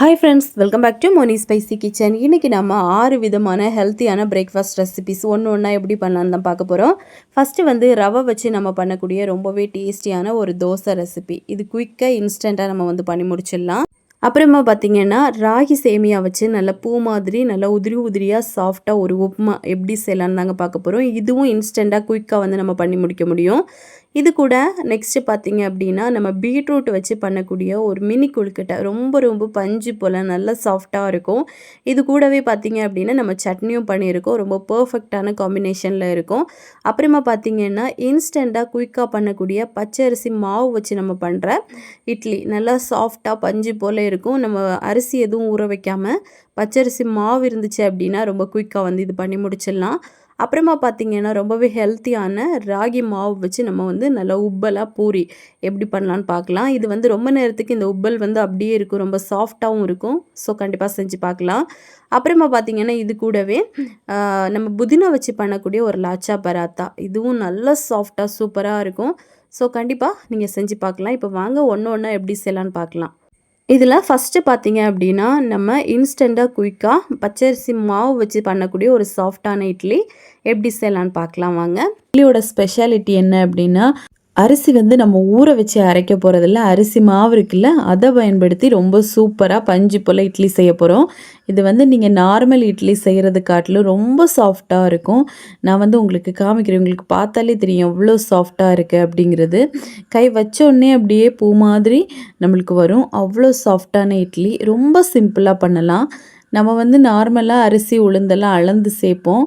Hi friends, welcome back to Moni spicy kitchen. இன்றைக்கி நம்ம 6 விதமான ஹெல்த்தியான பிரேக்ஃபாஸ்ட் ரெசிபிஸ் ஒன்று எப்படி பண்ணலான்னு தான் பார்க்க போகிறோம். ஃபஸ்ட்டு வந்து ரவை வச்சு நம்ம பண்ணக்கூடிய ரொம்பவே டேஸ்டியான ஒரு தோசை ரெசிபி. இது குயிக்காக இன்ஸ்டண்ட்டாக நம்ம வந்து பண்ணி முடிச்சிடலாம். அப்புறமா பார்த்திங்கன்னா ராகி சேமியா வச்சு நல்லா பூ மாதிரி நல்லா உதிரி உதிரியாக சாஃப்டாக ஒரு உப்புமா எப்படி செய்யலான்னு தாங்க பார்க்க போகிறோம். இதுவும் இன்ஸ்டண்ட்டாக குயிக்காக வந்து நம்ம பண்ணி முடிக்க முடியும். இது கூட நெக்ஸ்ட்டு பார்த்திங்க அப்படின்னா நம்ம பீட்ரூட் வச்சு பண்ணக்கூடிய ஒரு மினி கொழுக்கட்டை ரொம்ப பஞ்சு போல் நல்லா சாஃப்டாக இருக்கும். இது கூடவே பார்த்திங்க அப்படின்னா நம்ம சட்னியும் பண்ணியிருக்கோம். ரொம்ப பர்ஃபெக்டான காம்பினேஷனில் இருக்கும். அப்புறமா பார்த்திங்கன்னா இன்ஸ்டண்ட்டாக குயிக்காக பண்ணக்கூடிய பச்சரிசி மாவு வச்சு நம்ம பண்ணுற இட்லி நல்லா சாஃப்டாக பஞ்சு போல் இருக்கும். நம்ம அரிசி எதுவும் ஊற வைக்காமல் பச்சரிசி மாவு இருந்துச்சு அப்படின்னா ரொம்ப குயிக்காக வந்து இது பண்ணி முடிச்சிடலாம். அப்புறமா பார்த்திங்கன்னா ரொம்பவே ஹெல்த்தியான ராகி மாவு வச்சு நம்ம வந்து நல்லா உப்பலாக பூரி எப்படி பண்ணலான்னு பார்க்கலாம். இது வந்து ரொம்ப நேரத்துக்கு இந்த உப்பல் வந்து அப்படியே இருக்கும், ரொம்ப சாஃப்டாகவும் இருக்கும். ஸோ கண்டிப்பாக செஞ்சு பார்க்கலாம். அப்புறமா பார்த்திங்கன்னா இது கூடவே நம்ம புதினா வச்சு பண்ணக்கூடிய ஒரு லாச்சா பராத்தா, இதுவும் நல்லா சாஃப்டாக சூப்பராக இருக்கும். ஸோ கண்டிப்பாக நீங்கள் செஞ்சு பார்க்கலாம். இப்போ வாங்க ஒன்று எப்படி செய்யலான்னு பார்க்கலாம். இதில் ஃபஸ்ட்டு பார்த்திங்க அப்படின்னா நம்ம இன்ஸ்டண்ட்டாக குயிக்காக பச்சரிசி மாவு வச்சு பண்ணக்கூடிய ஒரு சாஃப்டான இட்லி எப்படி செய்யலான்னு பார்க்கலாம் வாங்க. இட்லியோட ஸ்பெஷாலிட்டி என்ன அப்படின்னா, அரிசி வந்து நம்ம ஊற வச்சு அரைக்க போகிறதில்ல, அரிசி மாவு இருக்குல்ல அதை பயன்படுத்தி ரொம்ப சூப்பராக பஞ்சு போல் இட்லி செய்ய போகிறோம். இது வந்து நீங்கள் நார்மல் இட்லி செய்கிறது காட்டிலும் ரொம்ப சாஃப்டாக இருக்கும். நான் வந்து உங்களுக்கு காமிக்கிறேன், உங்களுக்கு பார்த்தாலே தெரியும் எவ்வளோ சாஃப்டாக இருக்குது அப்படிங்கிறது. கை வச்சோடனே அப்படியே பூ மாதிரி நம்மளுக்கு வரும். அவ்வளோ சாஃப்டான இட்லி ரொம்ப சிம்பிளாக பண்ணலாம். நம்ம வந்து நார்மலாக அரிசி உளுந்தெல்லாம் அளந்து சேர்ப்போம்,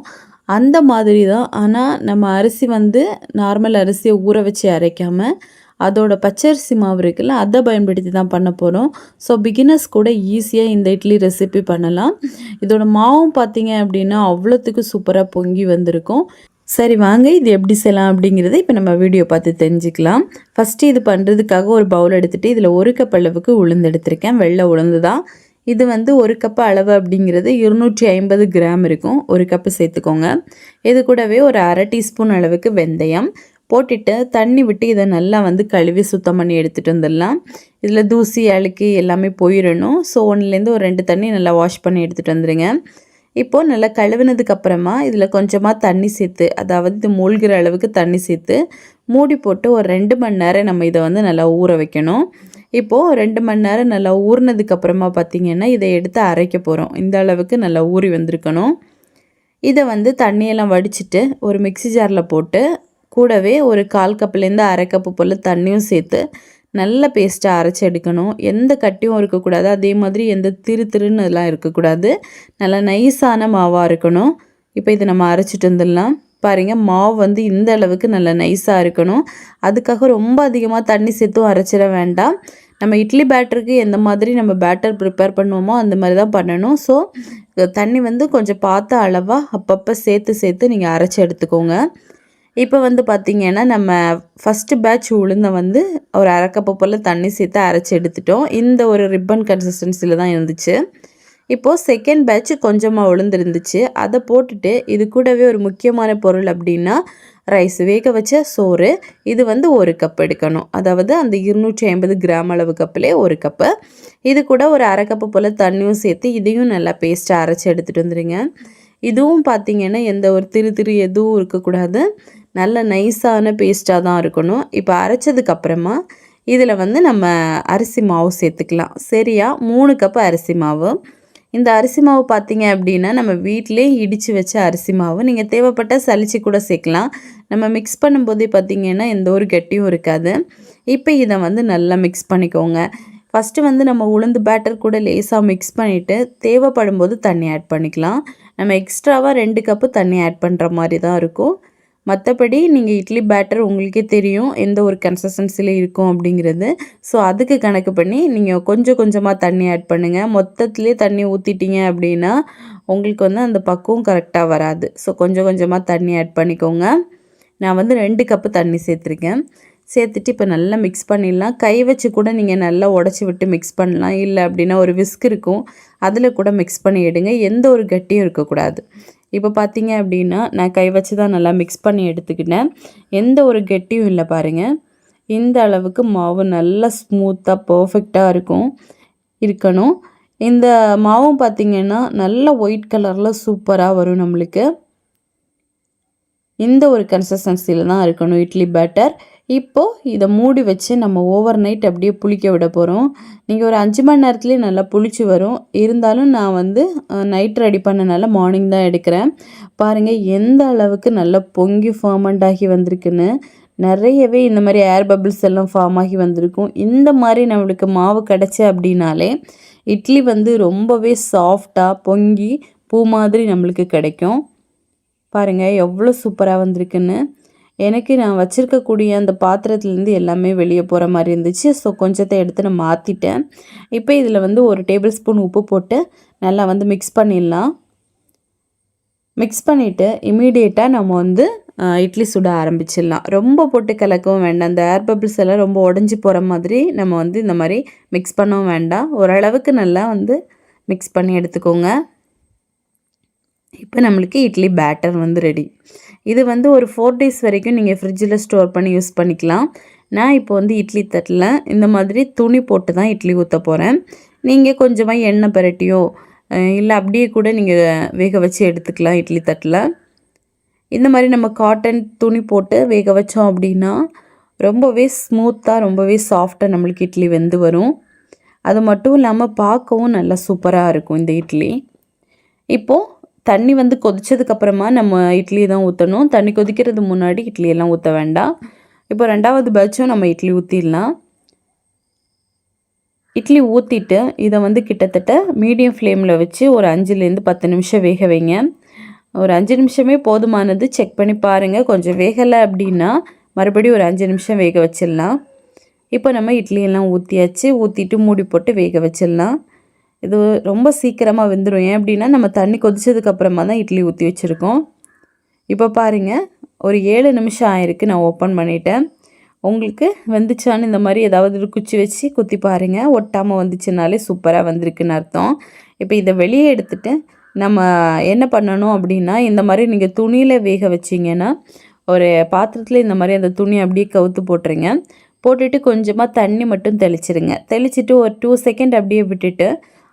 அந்த மாதிரி தான். ஆனால் நம்ம அரிசி வந்து நார்மல் அரிசியை ஊற வச்சு அரைக்காமல் அதோட பச்சரிசி மாவு இருக்குல்ல அதை பயன்படுத்தி தான் பண்ண போகிறோம். ஸோ பிகினர்ஸ் கூட ஈஸியாக இந்த இட்லி ரெசிபி பண்ணலாம். இதோட மாவும் பார்த்திங்க அப்படின்னா அவ்வளோத்துக்கு சூப்பராக பொங்கி வந்திருக்கும். சரி வாங்க இது எப்படி செய்யலாம் அப்படிங்கிறத இப்போ நம்ம வீடியோ பார்த்து தெரிஞ்சுக்கலாம். ஃபஸ்ட்டு இது பண்ணுறதுக்காக ஒரு பவுல் எடுத்துகிட்டு இதில் 1 கப் அளவுக்கு உளுந்து எடுத்திருக்கேன். வெள்ளை உளுந்து தான். இது வந்து 1 கப்பு அளவு அப்படிங்கிறது 250 கிராம் இருக்கும். 1 கப்பு சேர்த்துக்கோங்க. இது கூடவே ஒரு அரை டீஸ்பூன் அளவுக்கு வெந்தயம் போட்டுட்டு தண்ணி விட்டு இதை நல்லா வந்து கழுவி சுத்தம் பண்ணி எடுத்துகிட்டு வந்துடலாம். இதில் தூசி அழுக்கு எல்லாமே போயிடணும். ஸோ 1லேருந்து ஒரு 2 தண்ணி நல்லா வாஷ் பண்ணி எடுத்துகிட்டு வந்துடுங்க. இப்போது நல்லா கழுவினதுக்கப்புறமா இதில் கொஞ்சமாக தண்ணி சேர்த்து, அதாவது இது மூழ்கிற அளவுக்கு தண்ணி சேர்த்து மூடி போட்டு ஒரு 2 மணி நேரம் நம்ம இதை வந்து நல்லா ஊற வைக்கணும். இப்போது 2 மணி நேரம் நல்லா ஊறினதுக்கப்புறமா பார்த்திங்கன்னா இதை எடுத்து அரைக்க போகிறோம். இந்த அளவுக்கு நல்லா ஊறி வந்திருக்கணும். இதை வந்து தண்ணியெல்லாம் வடிச்சிட்டு ஒரு மிக்ஸி ஜாரில் போட்டு கூடவே ஒரு 1/4 கப்லேருந்து அரை கப்பு போல் தண்ணியும் சேர்த்து நல்ல பேஸ்ட்டாக அரைச்சி எடுக்கணும். எந்த கட்டியும் இருக்கக்கூடாது, அதே மாதிரி எந்த திருன்னு எல்லாம் இருக்கக்கூடாது. நல்லா நைஸான மாவாக இருக்கணும். இப்போ இதை நம்ம அரைச்சிட்டு வந்துடலாம். பாருங்கள், மாவு வந்து இந்த அளவுக்கு நல்லா நைஸாக இருக்கணும். அதுக்காக ரொம்ப அதிகமாக தண்ணி சேர்த்தும் அரைச்சிட வேண்டாம். நம்ம இட்லி பேட்டருக்கு எந்த மாதிரி நம்ம பேட்டர் ப்ரிப்பேர் பண்ணுவோமோ அந்த மாதிரி தான் பண்ணணும். ஸோ தண்ணி வந்து கொஞ்சம் பார்த்து அளவாக அப்பப்போ சேர்த்து நீங்கள் அரைச்சி எடுத்துக்கோங்க. இப்போ வந்து பார்த்திங்கன்னா நம்ம ஃபஸ்ட்டு பேட்ச் உளுந்தை வந்து ஒரு அரை கப்பு போல் தண்ணி சேர்த்து அரைச்சி எடுத்துட்டோம். இந்த ஒரு ரிப்பன் கன்சிஸ்டன்சியில் தான் இருந்துச்சு. இப்போது செகண்ட் பேட்ச் கொஞ்சமாக உளுந்து இருந்துச்சு, அதை போட்டுட்டு இது கூடவே ஒரு முக்கியமான பொருள் அப்படின்னா ரைஸ், வேக வச்ச சோறு. இது வந்து 1 கப் எடுக்கணும். அதாவது அந்த 250 கிராம் அளவு கப்பிலே 1 கப்பு. இது கூட ஒரு அரை கப்பு போல் தண்ணியும் சேர்த்து இதையும் நல்லா பேஸ்ட்டாக அரைச்சி எடுத்துகிட்டு வந்துடுங்க. இதுவும் பார்த்திங்கன்னா எந்த ஒரு திரு எதுவும் இருக்கக்கூடாது, நல்ல நைஸான பேஸ்ட்டாக தான் இருக்கணும். இப்போ அரைச்சதுக்கப்புறமா இதில் வந்து நம்ம அரிசி மாவு சேர்த்துக்கலாம். சரியா 3 கப்பு அரிசி மாவு. இந்த அரிசி மாவு பார்த்திங்க அப்படின்னா நம்ம வீட்டிலே இடித்து வச்ச அரிசி மாவு. நீங்கள் தேவைப்பட்டால் சலிச்சு கூட சேர்க்கலாம். நம்ம மிக்ஸ் பண்ணும்போதே பார்த்திங்கன்னா எந்த ஒரு கட்டியும் இருக்காது. இப்போ இதை வந்து நல்லா மிக்ஸ் பண்ணிக்கோங்க. ஃபஸ்ட்டு வந்து நம்ம உளுந்து பேட்டர் கூட லேசாக மிக்ஸ் பண்ணிவிட்டு தேவைப்படும் போது தண்ணி ஆட் பண்ணிக்கலாம். நம்ம எக்ஸ்ட்ராவாக 2 கப்பு தண்ணி ஆட் பண்ணுற மாதிரி தான் இருக்கும். மற்றபடி நீங்கள் இட்லி பேட்டர் உங்களுக்கே தெரியும் எந்த ஒரு கன்சிஸ்டன்சியில் இருக்கும் அப்படிங்கிறது. ஸோ அதுக்கு கணக்கு பண்ணி நீங்கள் கொஞ்சமாக தண்ணி ஆட் பண்ணுங்கள். மொத்தத்திலே தண்ணி ஊற்றிட்டீங்க அப்படின்னா உங்களுக்கு வந்து அந்த பக்குவம் கரெக்டாக வராது. ஸோ கொஞ்சமாக தண்ணி ஆட் பண்ணிக்கோங்க. நான் வந்து 2 கப்பு தண்ணி சேர்த்துருக்கேன். சேர்த்துட்டு இப்போ நல்லா மிக்ஸ் பண்ணிடலாம். கை வச்சு கூட நீங்கள் நல்லா உடச்சி விட்டு மிக்ஸ் பண்ணலாம். இல்லை அப்படின்னா ஒரு விஸ்க் இருக்கும், அதில் கூட மிக்ஸ் பண்ணி எடுங்க. எந்த ஒரு கட்டியும் இருக்கக்கூடாது. இப்போ பார்த்தீங்க அப்படின்னா நான் கை வச்சு தான் நல்லா மிக்ஸ் பண்ணி எடுத்துக்கிட்டேன். எந்த ஒரு கெட்டியும் இல்லை பாருங்கள். இந்த அளவுக்கு மாவு நல்லா ஸ்மூத்தாக பர்ஃபெக்டாக இருக்கணும். இந்த மாவும் பார்த்திங்கன்னா நல்ல ஒயிட் கலரில் சூப்பராக வரும் நம்மளுக்கு. இந்த ஒரு கன்சிஸ்டன்சியில் தான் இருக்கணும் இட்லி பேட்டர். இப்போது இதை மூடி வச்சு நம்ம ஓவர் நைட் அப்படியே புளிக்க விட போகிறோம். நீங்கள் ஒரு 5 மணி நேரத்துலேயே நல்லா புளிச்சு வரும். இருந்தாலும் நான் வந்து நைட் ரெடி பண்ணனால மார்னிங் தான் எடுக்கிறேன். பாருங்கள் எந்த அளவுக்கு நல்லா பொங்கி ஃபர்மெண்ட் ஆகி வந்திருக்குன்னு. நிறையவே இந்த மாதிரி ஏர் பபிள்ஸ் எல்லாம் ஃபார்ம் ஆகி வந்திருக்கும். இந்த மாதிரி நம்மளுக்கு மாவு கிடச்சி அப்படின்னாலே இட்லி வந்து ரொம்பவே சாஃப்டாக பொங்கி பூ மாதிரி நம்மளுக்கு கிடைக்கும். பாருங்கள் எவ்வளோ சூப்பராக வந்திருக்குன்னு. எனக்கு நான் வச்சுருக்கக்கூடிய அந்த பாத்திரத்துலேருந்து எல்லாமே வெளியே போகிற மாதிரி இருந்துச்சு. ஸோ கொஞ்சத்தை எடுத்து நான் மாற்றிட்டேன். இப்போ இதில் வந்து 1 டேபிள் ஸ்பூன் உப்பு போட்டு நல்லா வந்து மிக்ஸ் பண்ணிடலாம். மிக்ஸ் பண்ணிவிட்டு இமீடியட்டாக நம்ம வந்து இட்லி சுட ஆரம்பிச்சிடலாம். ரொம்ப போட்டு கலக்கவும் வேண்டாம். அந்த ஏர் பபிள்ஸ் எல்லாம் ரொம்ப உடஞ்சி போகிற மாதிரி நம்ம வந்து இந்த மாதிரி மிக்ஸ் பண்ணவும் வேண்டாம். ஓரளவுக்கு நல்லா வந்து மிக்ஸ் பண்ணி எடுத்துக்கோங்க. இப்போ நம்மளுக்கு இட்லி பேட்டர் வந்து ரெடி. இது வந்து ஒரு 4 days வரைக்கும் நீங்கள் ஃப்ரிட்ஜில் ஸ்டோர் பண்ணி யூஸ் பண்ணிக்கலாம். நான் இப்போ வந்து இட்லி தட்டில் இந்த மாதிரி துணி போட்டு தான் இட்லி ஊற்ற போகிறேன். நீங்கள் கொஞ்சமாக எண்ணெய் பரட்டியோ இல்லை அப்படியே கூட நீங்கள் வேக வச்சு எடுத்துக்கலாம் இட்லி தட்டில். இந்த மாதிரி நம்ம காட்டன் துணி போட்டு வேக வச்சோம் அப்படின்னா ரொம்பவே ஸ்மூத்தாக ரொம்பவே சாஃப்டாக நம்மளுக்கு இட்லி வெந்து வரும். அது மட்டும் இல்லாமல் பார்க்கவும் நல்லா சூப்பராக இருக்கும் இந்த இட்லி. இப்போது தண்ணி வந்து கொதிச்சதுக்கப்புறமா நம்ம இட்லி தான் ஊற்றணும். தண்ணி கொதிக்கிறது முன்னாடி இட்லியெல்லாம் ஊற்ற வேண்டாம். இப்போ 2வது பேட்சும் நம்ம இட்லி ஊற்றிடலாம். இட்லி ஊற்றிட்டு இதை வந்து கிட்டத்தட்ட மீடியம் ஃப்ளேமில் வச்சு ஒரு 5லேருந்து 10 நிமிஷம் வேக வைங்க. ஒரு 5 நிமிஷமே போதுமானது. செக் பண்ணி பாருங்கள். கொஞ்சம் வேகலை அப்படின்னா மறுபடியும் ஒரு 5 நிமிஷம் வேக வச்சிடலாம். இப்போ நம்ம இட்லியெல்லாம் ஊற்றியாச்சு. ஊற்றிட்டு மூடி போட்டு வேக வச்சிடலாம். இது ரொம்ப சீக்கிரமாக வெந்துடும். ஏன் அப்படின்னா நம்ம தண்ணி கொதிச்சதுக்கப்புறமா தான் இட்லி ஊற்றி வச்சுருக்கோம். இப்போ பாருங்கள் ஒரு 7 நிமிஷம் ஆயிருக்கு. நான் ஓப்பன் பண்ணிட்டேன். உங்களுக்கு வெந்துச்சான்னு இந்த மாதிரி ஏதாவது ஒரு குச்சி வச்சு குத்தி பாருங்கள். ஒட்டாமல் வந்துச்சுனாலே சூப்பராக வந்திருக்குன்னு அர்த்தம். இப்போ இதை வெளியே எடுத்துகிட்டு நம்ம என்ன பண்ணணும் அப்படின்னா இந்த மாதிரி நீங்கள் துணியில் வேக வச்சிங்கன்னா ஒரு பாத்திரத்தில் இந்த மாதிரி அந்த துணி அப்படியே கவுத்து போட்டுருங்க. போட்டுட்டு கொஞ்சமாக தண்ணி மட்டும் தெளிச்சிருங்க. தெளிச்சிட்டு ஒரு 2 செகண்ட் அப்படியே விட்டுட்டு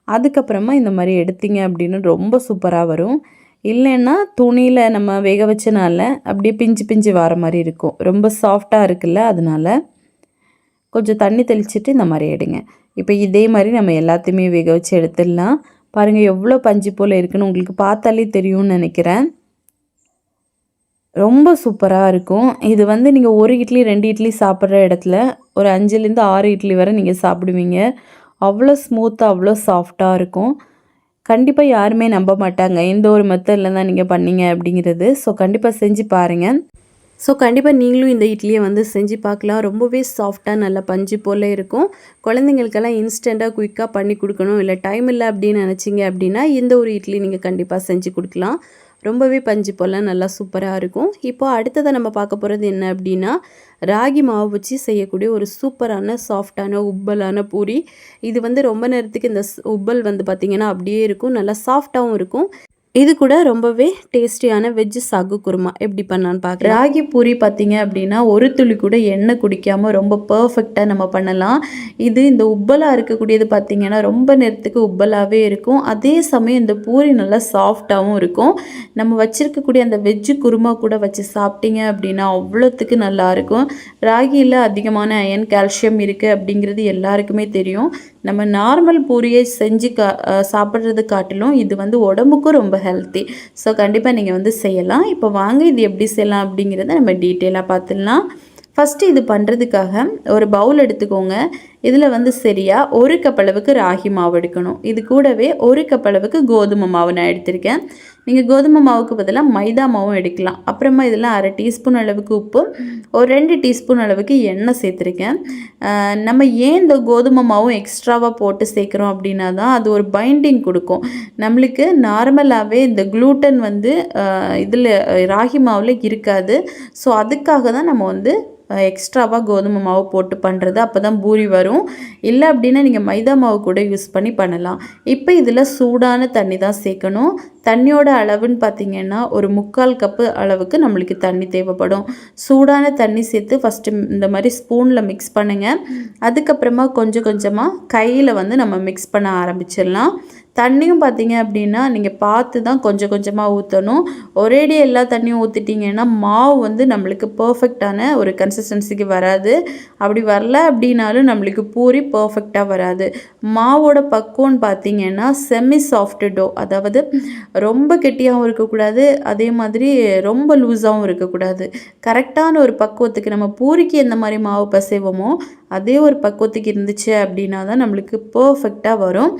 அதுக்கப்புறமா இந்த மாதிரி எடுத்தீங்க அப்படின்னு ரொம்ப சூப்பராக வரும். இல்லைன்னா துணியில் நம்ம வேக வச்சனால அப்படியே பிஞ்சு பிஞ்சு வர மாதிரி இருக்கும். ரொம்ப சாஃப்டாக இருக்குல்ல, அதனால கொஞ்சம் தண்ணி தெளிச்சிட்டு இந்த மாதிரி எடுங்க. இப்போ இதே மாதிரி நம்ம எல்லாத்தையுமே வேக வச்சு எடுத்துடலாம். பாருங்கள் எவ்வளோ பஞ்சு போல் இருக்குன்னு உங்களுக்கு பார்த்தாலே தெரியும்னு நினைக்கிறேன். ரொம்ப சூப்பராக இருக்கும். இது வந்து நீங்கள் 1 இட்லி 2 இட்லி சாப்பிட்ற இடத்துல ஒரு 5லேருந்து 6 இட்லி வரை நீங்கள் சாப்பிடுவீங்க. அவ்வளோ ஸ்மூத்தாக அவ்வளோ சாஃப்டாக இருக்கும். கண்டிப்பாக யாருமே நம்ப மாட்டாங்க இந்த ஒரு மெத்தடில் தான் நீங்கள் பண்ணீங்க அப்படிங்கிறது. ஸோ கண்டிப்பாக செஞ்சு பாருங்கள். ஸோ கண்டிப்பாக நீங்களும் இந்த இட்லியை வந்து செஞ்சு பார்க்கலாம். ரொம்பவே சாஃப்டாக நல்ல பஞ்சு போல் இருக்கும். குழந்தைங்களுக்கெல்லாம் இன்ஸ்டண்ட்டாக குயிக்காக பண்ணி கொடுக்கணும், இல்லை டைம் இல்லை அப்படின்னு நினச்சிங்க அப்படின்னா இந்த ஒரு இட்லி நீங்கள் கண்டிப்பாக செஞ்சு கொடுக்கலாம். ரொம்பவே பஞ்சு போல் நல்லா சூப்பராக இருக்கும். இப்போ அடுத்ததை நம்ம பார்க்க போகிறது என்ன அப்படின்னா ராகி மாவு வச்சு செய்யக்கூடிய ஒரு சூப்பரான சாஃப்டான உப்பலான பூரி. இது வந்து ரொம்ப நேரத்துக்கு இந்த உப்பல் வந்து பார்த்திங்கன்னா அப்படியே இருக்கும், நல்லா சாஃப்டாகவும் இருக்கும். இது கூட ரொம்பவே டேஸ்டியான வெஜ்ஜு சாகு குருமா எப்படி பண்ணான்னு பார்க்கலாம். ராகி பூரி பார்த்திங்க அப்படின்னா ஒரு துளி கூட எண்ணெய் குடிக்காமல் ரொம்ப பர்ஃபெக்டாக நம்ம பண்ணலாம். இது இந்த உப்பலாக இருக்கக்கூடியது பார்த்திங்கன்னா ரொம்ப நேரத்துக்கு உப்பலாகவே இருக்கும். அதே சமயம் இந்த பூரி நல்லா சாஃப்டாகவும் இருக்கும். நம்ம வச்சுருக்கக்கூடிய அந்த வெஜ்ஜு குருமா கூட வச்சு சாப்பிட்டீங்க அப்படின்னா அவ்வளோத்துக்கு நல்லாயிருக்கும். ராகியில் அதிகமான அயன் கால்சியம் இருக்குது அப்படிங்கிறது எல்லாருக்குமே தெரியும். நம்ம நார்மல் பூரியை செஞ்சு சாப்பிட்றது காட்டிலும் இது வந்து உடம்புக்கும் ரொம்ப ஹெல்த்தி. ஸோ கண்டிப்பாக நீங்கள் வந்து செய்யலாம். இப்போ வாங்க இது எப்படி செய்யலாம் அப்படிங்கிறத நம்ம டீட்டெயிலாக பார்த்துடலாம். ஃபஸ்ட்டு இது பண்ணுறதுக்காக ஒரு பவுல் எடுத்துக்கோங்க. இதில் வந்து சரியாக 1 கப் அளவுக்கு ராகி மாவு எடுக்கணும். இது கூடவே 1 கப் அளவுக்கு கோதுமை மாவு நான் எடுத்திருக்கேன். நீங்கள் கோதுமை மாவுக்கு பதிலாக மைதா மாவும் எடுக்கலாம். அப்புறமா இதில் 1/2 டீஸ்பூன் அளவுக்கு உப்பு, ஒரு 2 டீஸ்பூன் அளவுக்கு எண்ணெய் சேர்த்துருக்கேன். நம்ம ஏன் இந்த கோதுமை மாவும் எக்ஸ்ட்ராவாக போட்டு சேர்க்குறோம் அப்படின்னா தான் அது ஒரு பைண்டிங் கொடுக்கும். நம்மளுக்கு நார்மலாகவே இந்த க்ளூட்டன் வந்து இதில் ராகி மாவில் இருக்காது. ஸோ அதுக்காக தான் நம்ம வந்து எக்ஸ்ட்ராவாக கோதுமை மாவு போட்டு பண்ணுறது. அப்போ தான் பூரி வரும். வரும். இல்லை அப்படின்னா நீங்கள் மைதா மாவு கூட யூஸ் பண்ணி பண்ணலாம். இப்போ இதில் சூடான தண்ணி தான் சேர்க்கணும். தண்ணியோட அளவுன்னு பார்த்திங்கன்னா ஒரு 3/4 கப்பு அளவுக்கு நம்மளுக்கு தண்ணி தேவைப்படும். சூடான தண்ணி சேர்த்து ஃபஸ்ட்டு இந்த மாதிரி ஸ்பூனில் மிக்ஸ் பண்ணுங்கள். அதுக்கப்புறமா கொஞ்சம் கொஞ்சமாக கையில் வந்து நம்ம மிக்ஸ் பண்ண ஆரம்பிச்சிடலாம். தண்ணியும் பார்த்திங்க அப்படின்னா நீங்கள் பார்த்து தான் கொஞ்சம் கொஞ்சமாக ஊற்றணும். ஒரேடி எல்லா தண்ணியும் ஊற்றிட்டிங்கன்னா மாவு வந்து நம்மளுக்கு பர்ஃபெக்டான ஒரு கன்சிஸ்டன்சிக்கு வராது. அப்படி வரல அப்படின்னாலும் நம்மளுக்கு பூரி பர்ஃபெக்டாக வராது. மாவோட பக்குவம்னு பார்த்திங்கன்னா செமி சாஃப்ட் டோ, அதாவது ரொம்ப கெட்டியாகவும் இருக்கக்கூடாது, அதே மாதிரி ரொம்ப லூஸாகவும் இருக்கக்கூடாது. கரெக்டான ஒரு பக்குவத்துக்கு நம்ம பூரிக்கு எந்த மாதிரி மாவு பிசைவோமோ அதே ஒரு பக்குவத்துக்கு இருந்துச்சு அப்படின்னா தான் நம்மளுக்கு பர்ஃபெக்டாக வரும்.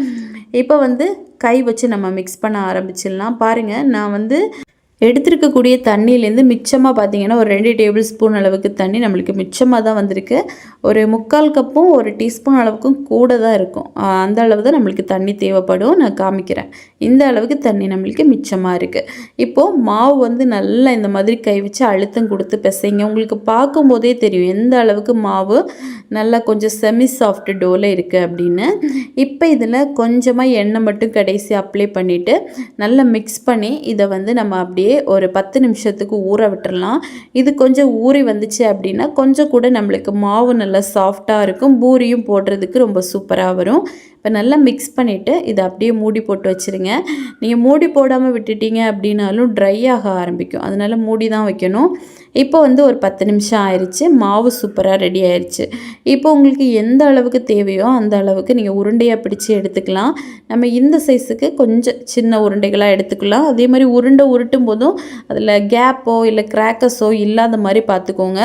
இப்போ வந்து கை வச்சு நம்ம மிக்ஸ் பண்ண ஆரம்பிச்சிடலாம். பாருங்கள், நான் வந்து எடுத்துருக்கக்கூடிய தண்ணியிலேருந்து மிச்சமாக பார்த்திங்கன்னா ஒரு 2 டேபிள் ஸ்பூன் அளவுக்கு தண்ணி நம்மளுக்கு மிச்சமாக தான் வந்திருக்கு. ஒரு 3/4 கப்பும் 1 டீஸ்பூன் அளவுக்கும் கூட தான் இருக்கும். அந்த அளவு தான் நம்மளுக்கு தண்ணி தேவைப்படும். நான் காமிக்கிறேன். இந்த அளவுக்கு தண்ணி நம்மளுக்கு மிச்சமாக இருக்குது. இப்போது மாவு வந்து நல்லா இந்த மாதிரி கை வச்சு அழுத்தம் கொடுத்து பிசைங்க. உங்களுக்கு பார்க்கும்போதே தெரியும் எந்த அளவுக்கு மாவு நல்லா கொஞ்சம் செமி சாஃப்ட் டோவில் இருக்குது அப்படின்னு. இப்போ இதில் கொஞ்சமாக எண்ணெய் மட்டும் கடைசி அப்ளை பண்ணிவிட்டு நல்லா மிக்ஸ் பண்ணி இதை வந்து நம்ம அப்படியே ஒரு 10 நிமிஷத்துக்கு ஊற விட்டுறலாம். இது கொஞ்சம் ஊறி வந்துச்சு அப்படின்னா கொஞ்சம் கூட நம்மளுக்கு மாவு நல்லா சாஃப்டாக இருக்கும். பூரியும் போடுறதுக்கு ரொம்ப சூப்பராக வரும். இப்போ நல்லா மிக்ஸ் பண்ணிவிட்டு இதை அப்படியே மூடி போட்டு வச்சுருங்க. நீங்கள் மூடி போடாமல் விட்டுட்டீங்க அப்படின்னாலும் ட்ரை ஆக ஆரம்பிக்கும். அதனால் மூடி தான் வைக்கணும். இப்போ வந்து ஒரு 10 நிமிஷம் ஆயிடுச்சு. மாவு சூப்பராக ரெடி ஆயிடுச்சு. இப்போ உங்களுக்கு எந்த அளவுக்கு தேவையோ அந்த அளவுக்கு நீங்கள் உருண்டையாக பிடிச்சி எடுத்துக்கலாம். நம்ம இந்த சைஸுக்கு கொஞ்சம் சின்ன உருண்டைகளாக எடுத்துக்கலாம். அதே மாதிரி உருட்டும் போதும் அதில் கேப்போ இல்லை கிராக்கர்ஸோ இல்லாத மாதிரி பார்த்துக்கோங்க.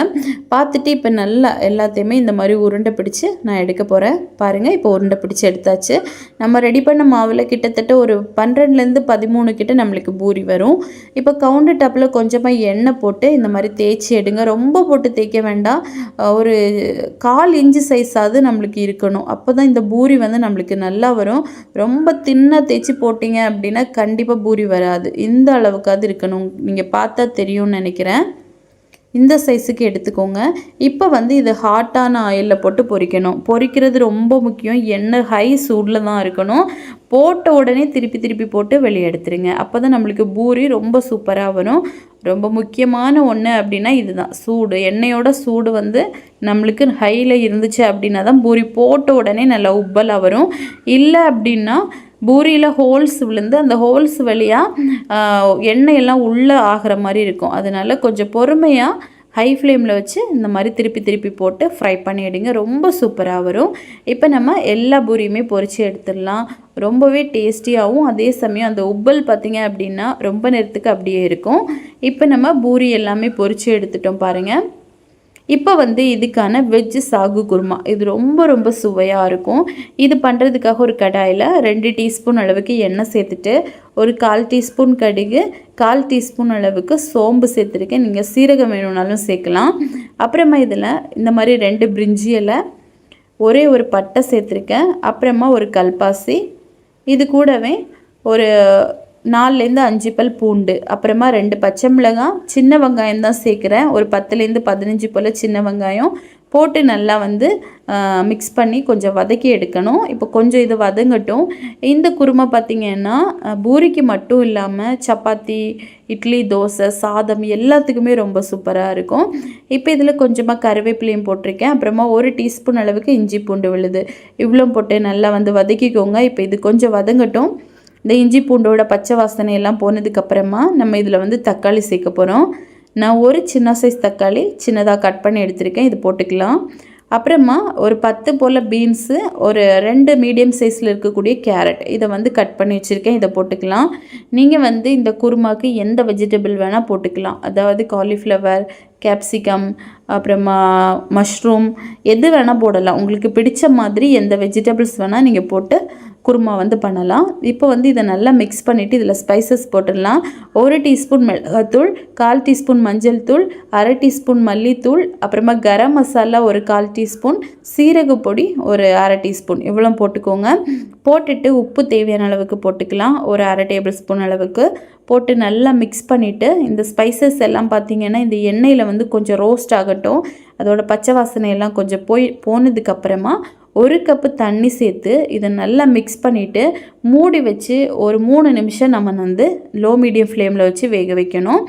பார்த்துட்டு இப்போ நல்லா எல்லாத்தையுமே இந்த மாதிரி உருண்டை பிடிச்சி நான் எடுக்க போகிறேன். பாருங்கள், இப்போ உருண்டை பிடிச்சி எடுத்தாச்சு. நம்ம ரெடி பண்ண மாவில் கிட்டத்தட்ட ஒரு 12லேருந்து 13 கிட்ட நம்மளுக்கு பூரி வரும். இப்போ கவுண்டர் டாப்பில் கொஞ்சமாக எண்ணெய் போட்டு இந்த மாதிரி தேய்ச்சி எடுங்க. ரொம்ப போட்டு தேய்க்க வேண்டாம். ஒரு 1/4 இன்ச்சு சைஸாவது நம்மளுக்கு இருக்கணும். அப்போ தான் இந்த பூரி வந்து நம்மளுக்கு நல்லா வரும். ரொம்ப தின்னாக தேய்ச்சி போட்டிங்க அப்படின்னா கண்டிப்பாக பூரி வராது. இந்த அளவுக்காவது இருக்கணும். நீங்கள் பார்த்தா தெரியும்னு நினைக்கிறேன். இந்த சைஸுக்கு எடுத்துக்கோங்க. இப்போ வந்து இது ஹாட்டான ஆயிலில் போட்டு பொரிக்கணும். பொரிக்கிறது ரொம்ப முக்கியம். எண்ணெய் ஹை சூடில் தான் இருக்கணும். போட்ட உடனே திருப்பி போட்டு வெளியே எடுத்துருங்க. அப்போ தான் நம்மளுக்கு பூரி ரொம்ப சூப்பராக வரும். ரொம்ப முக்கியமான ஒன்று அப்படின்னா இதுதான், சூடு. எண்ணெயோட சூடு வந்து நம்மளுக்கு ஹையில் இருந்துச்சு அப்படின்னா தான் பூரி போட்ட உடனே நல்லா உப்பலாக வரும். இல்லை அப்படின்னா பூரியில் ஹோல்ஸ் விழுந்து அந்த ஹோல்ஸ் வழியாக எண்ணெயெல்லாம் உள்ளே ஆகிற மாதிரி இருக்கும். அதனால் கொஞ்சம் பொறுமையாக ஹை ஃப்ளேமில் வச்சு இந்த மாதிரி திருப்பி போட்டு ஃப்ரை பண்ணி எடுங்க. ரொம்ப சூப்பராக வரும். இப்போ நம்ம எல்லா பூரியுமே பொரித்து எடுத்துடலாம். ரொம்பவே டேஸ்டியாகவும் அதே சமயம் அந்த உப்பல் பார்த்திங்க அப்படின்னா ரொம்ப நேரத்துக்கு அப்படியே இருக்கும். இப்போ நம்ம பூரி எல்லாமே பொரித்து எடுத்துட்டோம் பாருங்கள். இப்போ வந்து இதுக்கான வெஜ்ஜு சாகு குருமா இது ரொம்ப சுவையாக இருக்கும். இது பண்ணுறதுக்காக ஒரு கடாயில் 2 டீஸ்பூன் அளவுக்கு எண்ணெய் சேர்த்துட்டு ஒரு 1/4 டீஸ்பூன் கடுகு, 1/4 டீஸ்பூன் அளவுக்கு சோம்பு சேர்த்துருக்கேன். நீங்கள் சீரகம் வேணும்னாலும் சேர்க்கலாம். அப்புறமா இதில் இந்த மாதிரி 2 பிரிஞ்சி இலை, ஒரே ஒரு பட்டை சேர்த்துருக்கேன். அப்புறமா ஒரு கல்பாசி, இது கூடவே ஒரு 4லேருந்து 5 பல் பூண்டு, அப்புறமா 2 பச்சை மிளகாய், சின்ன வெங்காயம் தான் சேர்க்குறேன். ஒரு 10லேருந்து 15 போல் சின்ன வெங்காயம் போட்டு நல்லா வந்து மிக்ஸ் பண்ணி கொஞ்சம் வதக்கி எடுக்கணும். இப்போ கொஞ்சம் இது வதங்கட்டும். இந்த குருமா பார்த்திங்கன்னா பூரிக்கு மட்டும் இல்லாமல் சப்பாத்தி, இட்லி, தோசை, சாதம் எல்லாத்துக்குமே ரொம்ப சூப்பராக இருக்கும். இப்போ இதில் கொஞ்சமாக கருவேப்பிலையும் போட்டிருக்கேன். அப்புறமா 1 டீஸ்பூன் அளவுக்கு இஞ்சி பூண்டு விழுது, இவ்வளோ போட்டு நல்லா வந்து வதக்கிக்கோங்க. இப்போ இது கொஞ்சம் வதங்கட்டும். இந்த இஞ்சி பூண்டோட பச்சை வாசனை எல்லாம் போனதுக்கப்புறமா நம்ம இதில் வந்து தக்காளி சேர்க்க போகிறோம். நான் ஒரு சின்ன சைஸ் தக்காளி சின்னதாக கட் பண்ணி எடுத்திருக்கேன். இது போட்டுக்கலாம். அப்புறமா ஒரு 10 போல் பீன்ஸு, ஒரு 2 மீடியம் சைஸில் இருக்கக்கூடிய கேரட், இதை வந்து கட் பண்ணி வச்சுருக்கேன். இதை போட்டுக்கலாம். நீங்கள் வந்து இந்த குருமாவுக்கு எந்த வெஜிடபிள் வேணால் போட்டுக்கலாம். அதாவது காலிஃப்ளவர், கேப்சிகம், அப்புறமா மஷ்ரூம், எது வேணால் போடலாம். உங்களுக்கு பிடிச்ச மாதிரி எந்த வெஜிடபிள்ஸ் வேணால் நீங்கள் போட்டு குருமா வந்து பண்ணலாம். இப்போ வந்து இதை நல்லா மிக்ஸ் பண்ணிவிட்டு இதில் ஸ்பைசஸ் போட்டுடலாம். 1 டீஸ்பூன் மிளகாத்தூள், 1/4 டீஸ்பூன் மஞ்சள் தூள், 1/2 டீஸ்பூன் மல்லித்தூள், அப்புறமா கரம் மசாலா ஒரு 1/4 டீஸ்பூன், சீரகப்பொடி ஒரு 1/2 டீஸ்பூன், இவ்வளோ போட்டுக்கோங்க. போட்டுட்டு உப்பு தேவையான அளவுக்கு போட்டுக்கலாம். ஒரு 1/2 டேபிள் ஸ்பூன் அளவுக்கு போட்டு நல்லா மிக்ஸ் பண்ணிவிட்டு இந்த ஸ்பைசஸ் எல்லாம் பார்த்திங்கன்னா இந்த எண்ணெயில் வந்து கொஞ்சம் ரோஸ்ட் ஆகட்டும். அதோட பச்சை வாசனை எல்லாம் கொஞ்சம் போனதுக்கப்புறமா 1 கப்பு தண்ணி சேர்த்து இதை நல்லா மிக்ஸ் பண்ணிவிட்டு மூடி வச்சு ஒரு 3 நிமிஷம் நம்ம வந்து லோ மீடியம் ஃப்ளேமில் வச்சு வேக வைக்கணும்.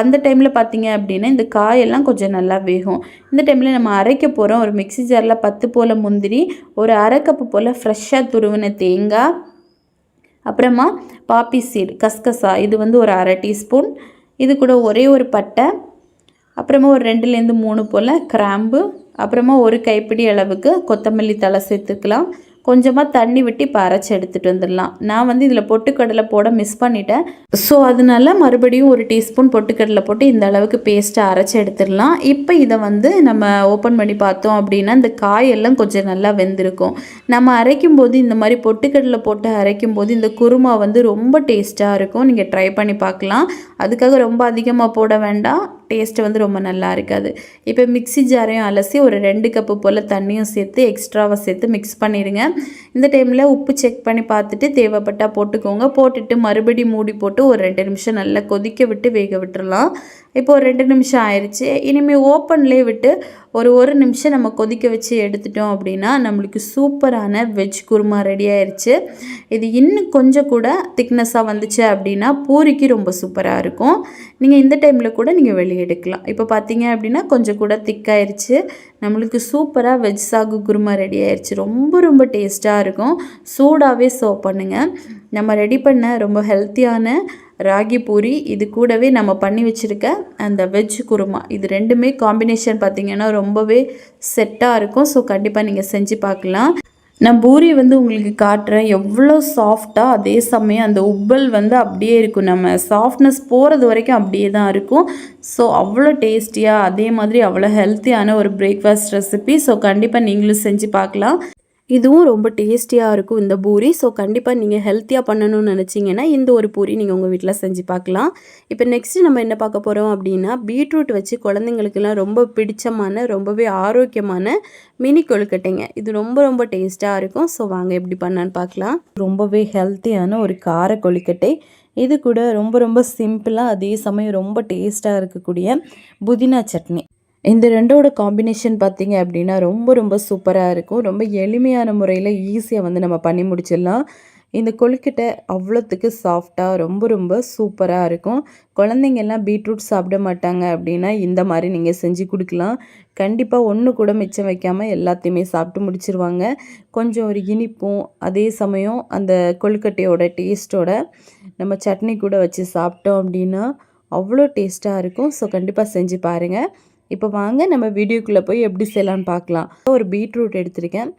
அந்த டைமில் பார்த்தீங்க அப்படின்னா இந்த காயெல்லாம் கொஞ்சம் நல்லா வேகும். இந்த டைமில் நம்ம அரைக்க போகிறோம். ஒரு மிக்ஸி ஜாரில் 10 போல் முந்திரி, ஒரு அரை கப்பு போல் ஃப்ரெஷ்ஷாக துருவின தேங்காய், அப்புறமா பாப்பி சீட் கஸ்கசா இது வந்து ஒரு அரை டீஸ்பூன், இது கூட ஒரே ஒரு பட்டை, அப்புறமா ஒரு 2லேருந்து 3 போல் கிராம்பு, அப்புறமா ஒரு கைப்பிடி அளவுக்கு கொத்தமல்லி தழை சேர்த்துக்கலாம். கொஞ்சமாக தண்ணி விட்டு இப்போ அரைச்சி எடுத்துகிட்டு வந்துடலாம். நான் வந்து இதில் பொட்டுக்கடலை போட மிஸ் பண்ணிட்டேன். ஸோ அதனால மறுபடியும் ஒரு டீஸ்பூன் பொட்டுக்கடலை போட்டு இந்த அளவுக்கு பேஸ்ட்டை அரைச்சி எடுத்துடலாம். இப்போ இதை வந்து நம்ம ஓப்பன் பண்ணி பார்த்தோம் அப்படின்னா இந்த காயெல்லாம் கொஞ்சம் நல்லா வெந்திருக்கும். நம்ம அரைக்கும் போது இந்த மாதிரி பொட்டுக்கடலை போட்டு அரைக்கும் போது இந்த குருமா வந்து ரொம்ப டேஸ்ட்டாக இருக்கும். நீங்கள் ட்ரை பண்ணி பார்க்கலாம். அதுக்காக ரொம்ப அதிகமாக போட வேண்டாம், டேஸ்ட்டு வந்து ரொம்ப நல்லா இருக்காது. இப்போ மிக்ஸி ஜாரையும் அலசி ஒரு 2 கப்பு போல் தண்ணியும் சேர்த்து எக்ஸ்ட்ராவாக சேர்த்து மிக்ஸ் பண்ணிடுங்க. இந்த டைமில் உப்பு செக் பண்ணி பார்த்துட்டு தேவைப்பட்டால் போட்டுக்கோங்க. போட்டுட்டு மறுபடியும் மூடி போட்டு ஒரு 2 நிமிஷம் நல்லா கொதிக்க விட்டு வேக விட்டுறலாம். இப்போ ஒரு 2 நிமிஷம் ஆயிடுச்சு. இனிமேல் ஓப்பன்லேயே விட்டு ஒரு நிமிஷம் நம்ம கொதிக்க வச்சு எடுத்துட்டோம் அப்படின்னா நம்மளுக்கு சூப்பரான வெஜ் குருமா ரெடி ஆயிடுச்சு. இது இன்னும் கொஞ்சம் கூட திக்னஸாக வந்துச்சு அப்படின்னா பூரிக்கு ரொம்ப சூப்பராக இருக்கும். நீங்கள் இந்த டைமில் கூட நீங்கள் வெளியே எடுக்கலாம். இப்போ பார்த்தீங்க அப்படின்னா கொஞ்சம் கூட திக்காயிருச்சு. நம்மளுக்கு சூப்பராக வெஜ் சாகு குருமா ரெடி ஆயிடுச்சு. ரொம்ப ரொம்ப டேஸ்ட்டாக இருக்கும். சூடாகவே சர்வ் பண்ணுங்கள். நம்ம ரெடி பண்ண ரொம்ப ஹெல்த்தியான ராகி பூரி, இது கூடவே நம்ம பண்ணி வச்சுருக்க அந்த வெஜ் குருமா, இது 2மே காம்பினேஷன் பார்த்திங்கன்னா ரொம்பவே செட்டாக இருக்கும். ஸோ கண்டிப்பாக நீங்கள் செஞ்சு பார்க்கலாம். நான் பூரி வந்து உங்களுக்கு காட்டுறேன் எவ்வளோ சாஃப்டாக, அதே சமயம் அந்த உப்பல் வந்து அப்படியே இருக்கும். நம்ம சாஃப்ட்னஸ் போகிறது வரைக்கும் அப்படியே தான் இருக்கும். ஸோ அவ்வளோ டேஸ்டியாக, அதே மாதிரி அவ்வளோ ஹெல்த்தியான ஒரு பிரேக்ஃபாஸ்ட் ரெசிபி. ஸோ கண்டிப்பாக நீங்களும் செஞ்சு பார்க்கலாம். இதுவும் ரொம்ப டேஸ்டியாக இருக்கும் இந்த பூரி. ஸோ கண்டிப்பாக நீங்கள் ஹெல்த்தியாக பண்ணணும்னு நினச்சிங்கன்னா இந்த ஒரு பூரி நீங்கள் உங்கள் வீட்டில் செஞ்சு பார்க்கலாம். இப்போ நெக்ஸ்ட்டு நம்ம என்ன பார்க்க போகிறோம் அப்படின்னா பீட்ரூட் வச்சு குழந்தைங்களுக்கெல்லாம் ரொம்ப பிடிச்சமான ரொம்பவே ஆரோக்கியமான மினி கொழுக்கட்டைங்க. இது ரொம்ப ரொம்ப டேஸ்ட்டாக இருக்கும். ஸோ வாங்க எப்படி பண்ணான்னு பார்க்கலாம். ரொம்பவே ஹெல்த்தியான ஒரு கார கொழுக்கட்டை. இது கூட ரொம்ப ரொம்ப சிம்பிளாக அதே சமயம் ரொம்ப டேஸ்ட்டாக இருக்கக்கூடிய புதினா சட்னி. இந்த 2ஓட காம்பினேஷன் பார்த்திங்க அப்படின்னா ரொம்ப ரொம்ப சூப்பராக இருக்கும். ரொம்ப எளிமையான முறையில் ஈஸியாக வந்து நம்ம பண்ணி முடிச்சிடலாம். இந்த கொழுக்கட்டை அவ்வளோத்துக்கு சாஃப்டாக ரொம்ப ரொம்ப சூப்பராக இருக்கும். குழந்தைங்கள்லாம் பீட்ரூட் சாப்பிட மாட்டாங்க அப்படின்னா இந்த மாதிரி நீங்கள் செஞ்சு கொடுக்கலாம். கண்டிப்பாக ஒன்று கூட மிச்சம் வைக்காமல் எல்லாத்தையுமே சாப்பிட்டு முடிச்சிருவாங்க. கொஞ்சம் ஒரு இனிப்பும் அதே சமயம் அந்த கொழுக்கட்டையோட டேஸ்ட்டோட நம்ம சட்னி கூட வச்சு சாப்பிட்டோம் அப்படின்னா அவ்வளோ டேஸ்ட்டாக இருக்கும். ஸோ கண்டிப்பாக செஞ்சு பாருங்கள். இப்போ வாங்க நம்ம வீடியோக்குள்ளே போய் எப்படி செய்யலான்னு பார்க்கலாம். ஒரு பீட்ரூட் எடுத்திருக்கேன்.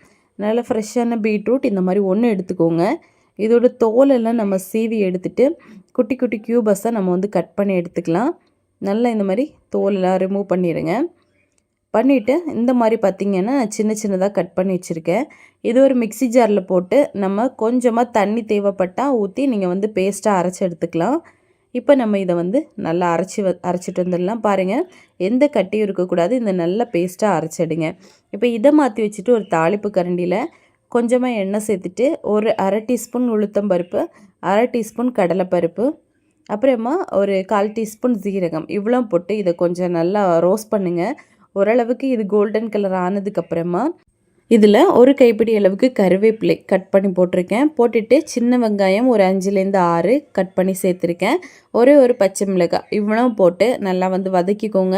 நல்லா ஃப்ரெஷ்ஷான பீட்ரூட் இந்த மாதிரி ஒன்று எடுத்துக்கோங்க. இதோட தோலெல்லாம் நம்ம சீவி எடுத்துகிட்டு குட்டி குட்டி க்யூபஸாக நம்ம வந்து கட் பண்ணி எடுத்துக்கலாம். நல்லா இந்த மாதிரி தோலெல்லாம் ரிமூவ் பண்ணிடுங்க. பண்ணிவிட்டு இந்த மாதிரி பார்த்திங்கன்னா சின்ன சின்னதாக கட் பண்ணி வச்சுருக்கேன். இது ஒரு மிக்ஸி ஜாரில் போட்டு நம்ம கொஞ்சமாக தண்ணி தேவைப்பட்டால் ஊற்றி நீங்கள் வந்து பேஸ்ட்டாக அரைச்சி எடுத்துக்கலாம். இப்போ நம்ம இதை வந்து நல்லா அரைச்சிட்டு வந்துடலாம். பாருங்கள், எந்த கட்டியும் இருக்கக்கூடாது. இந்த நல்ல பேஸ்ட்டாக அரைச்சிடுங்க. இப்போ இதை மாற்றி வச்சுட்டு ஒரு தாளிப்பு கரண்டியில் கொஞ்சமாக எண்ணெய் சேர்த்துட்டு ஒரு அரை டீஸ்பூன் உளுத்தம்பருப்பு, அரை டீஸ்பூன் கடலைப்பருப்பு, அப்புறமா ஒரு 1/4 டீஸ்பூன் ஜீரகம் இவ்வளோ போட்டு இதை கொஞ்சம் நல்லா ரோஸ்ட் பண்ணுங்கள். ஓரளவுக்கு இது கோல்டன் கலர் ஆனதுக்கப்புறமா இதில் ஒரு கைப்பிடி அளவுக்கு கருவேப்பிலை கட் பண்ணி போட்டிருக்கேன். போட்டுட்டு சின்ன வெங்காயம் ஒரு 5லேருந்து 6 கட் பண்ணி சேர்த்துருக்கேன். ஒரு பச்சை மிளகாய் இவ்வளோ போட்டு நல்லா வந்து வதக்கிக்கோங்க.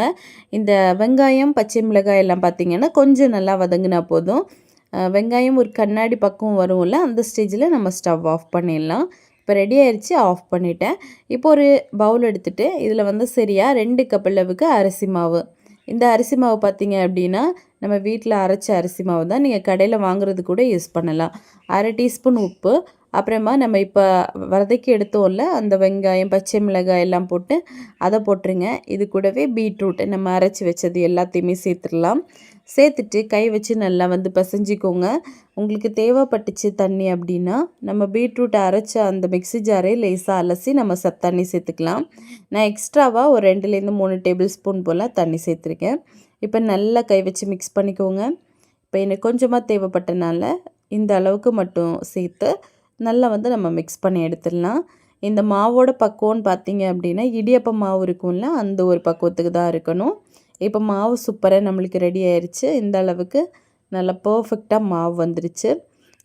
இந்த வெங்காயம் பச்சை மிளகாய் எல்லாம் பார்த்திங்கன்னா கொஞ்சம் நல்லா வதங்கினா போதும். வெங்காயம் ஒரு கண்ணாடி பக்கம் வரும்ல, அந்த ஸ்டேஜில் நம்ம ஸ்டவ் ஆஃப் பண்ணிடலாம். இப்போ ரெடி ஆயிடுச்சு, ஆஃப் பண்ணிவிட்டேன். இப்போ ஒரு பவுல் எடுத்துகிட்டு இதில் வந்து சரியாக 2 கப் அளவுக்கு அரிசி மாவு. இந்த அரிசி மாவு பார்த்திங்க அப்படின்னா நம்ம வீட்டில் அரைச்ச அரிசி மாவு தான். நீங்கள் கடையில் வாங்குறது கூட யூஸ் பண்ணலாம். அரை டீஸ்பூன் உப்பு, அப்புறமா நம்ம இப்போ வதக்கி எடுத்தோம்ல அந்த வெங்காயம் பச்சை மிளகாய் எல்லாம் போட்டு அதை போட்டுருங்க. இது கூடவே பீட்ரூட் நம்ம அரைச்சி வச்சது எல்லாத்தையுமே சேர்த்துடலாம். சேர்த்துட்டு கை வச்சு நல்லா வந்து பிசைஞ்சிக்கோங்க. உங்களுக்கு தேவைப்பட்டுச்சு தண்ணி அப்படின்னா நம்ம பீட்ரூட்டை அரைச்ச அந்த மிக்ஸி ஜாரை லேசாக அலசி நம்ம தண்ணி சேர்த்துக்கலாம். நான் எக்ஸ்ட்ராவாக ஒரு 2லேருந்து 3 டேபிள் ஸ்பூன் போல் தண்ணி சேர்த்துருக்கேன். இப்போ நல்லா கை வச்சு மிக்ஸ் பண்ணிக்கோங்க. இப்போ எனக்கு கொஞ்சமாக தேவைப்பட்டனால இந்த அளவுக்கு மட்டும் சேர்த்து நல்லா வந்து நம்ம மிக்ஸ் பண்ணி எடுத்துடலாம். இந்த மாவோட பக்குவம்னு பார்த்தீங்க அப்படின்னா இடியப்ப மாவு இருக்கும்ல, அந்த ஒரு பக்குவத்துக்கு தான் இருக்கணும். இப்போ மாவு சூப்பராக நம்மளுக்கு ரெடி ஆயிடுச்சு. இந்த அளவுக்கு நல்லா பர்ஃபெக்டாக மாவு வந்துருச்சு.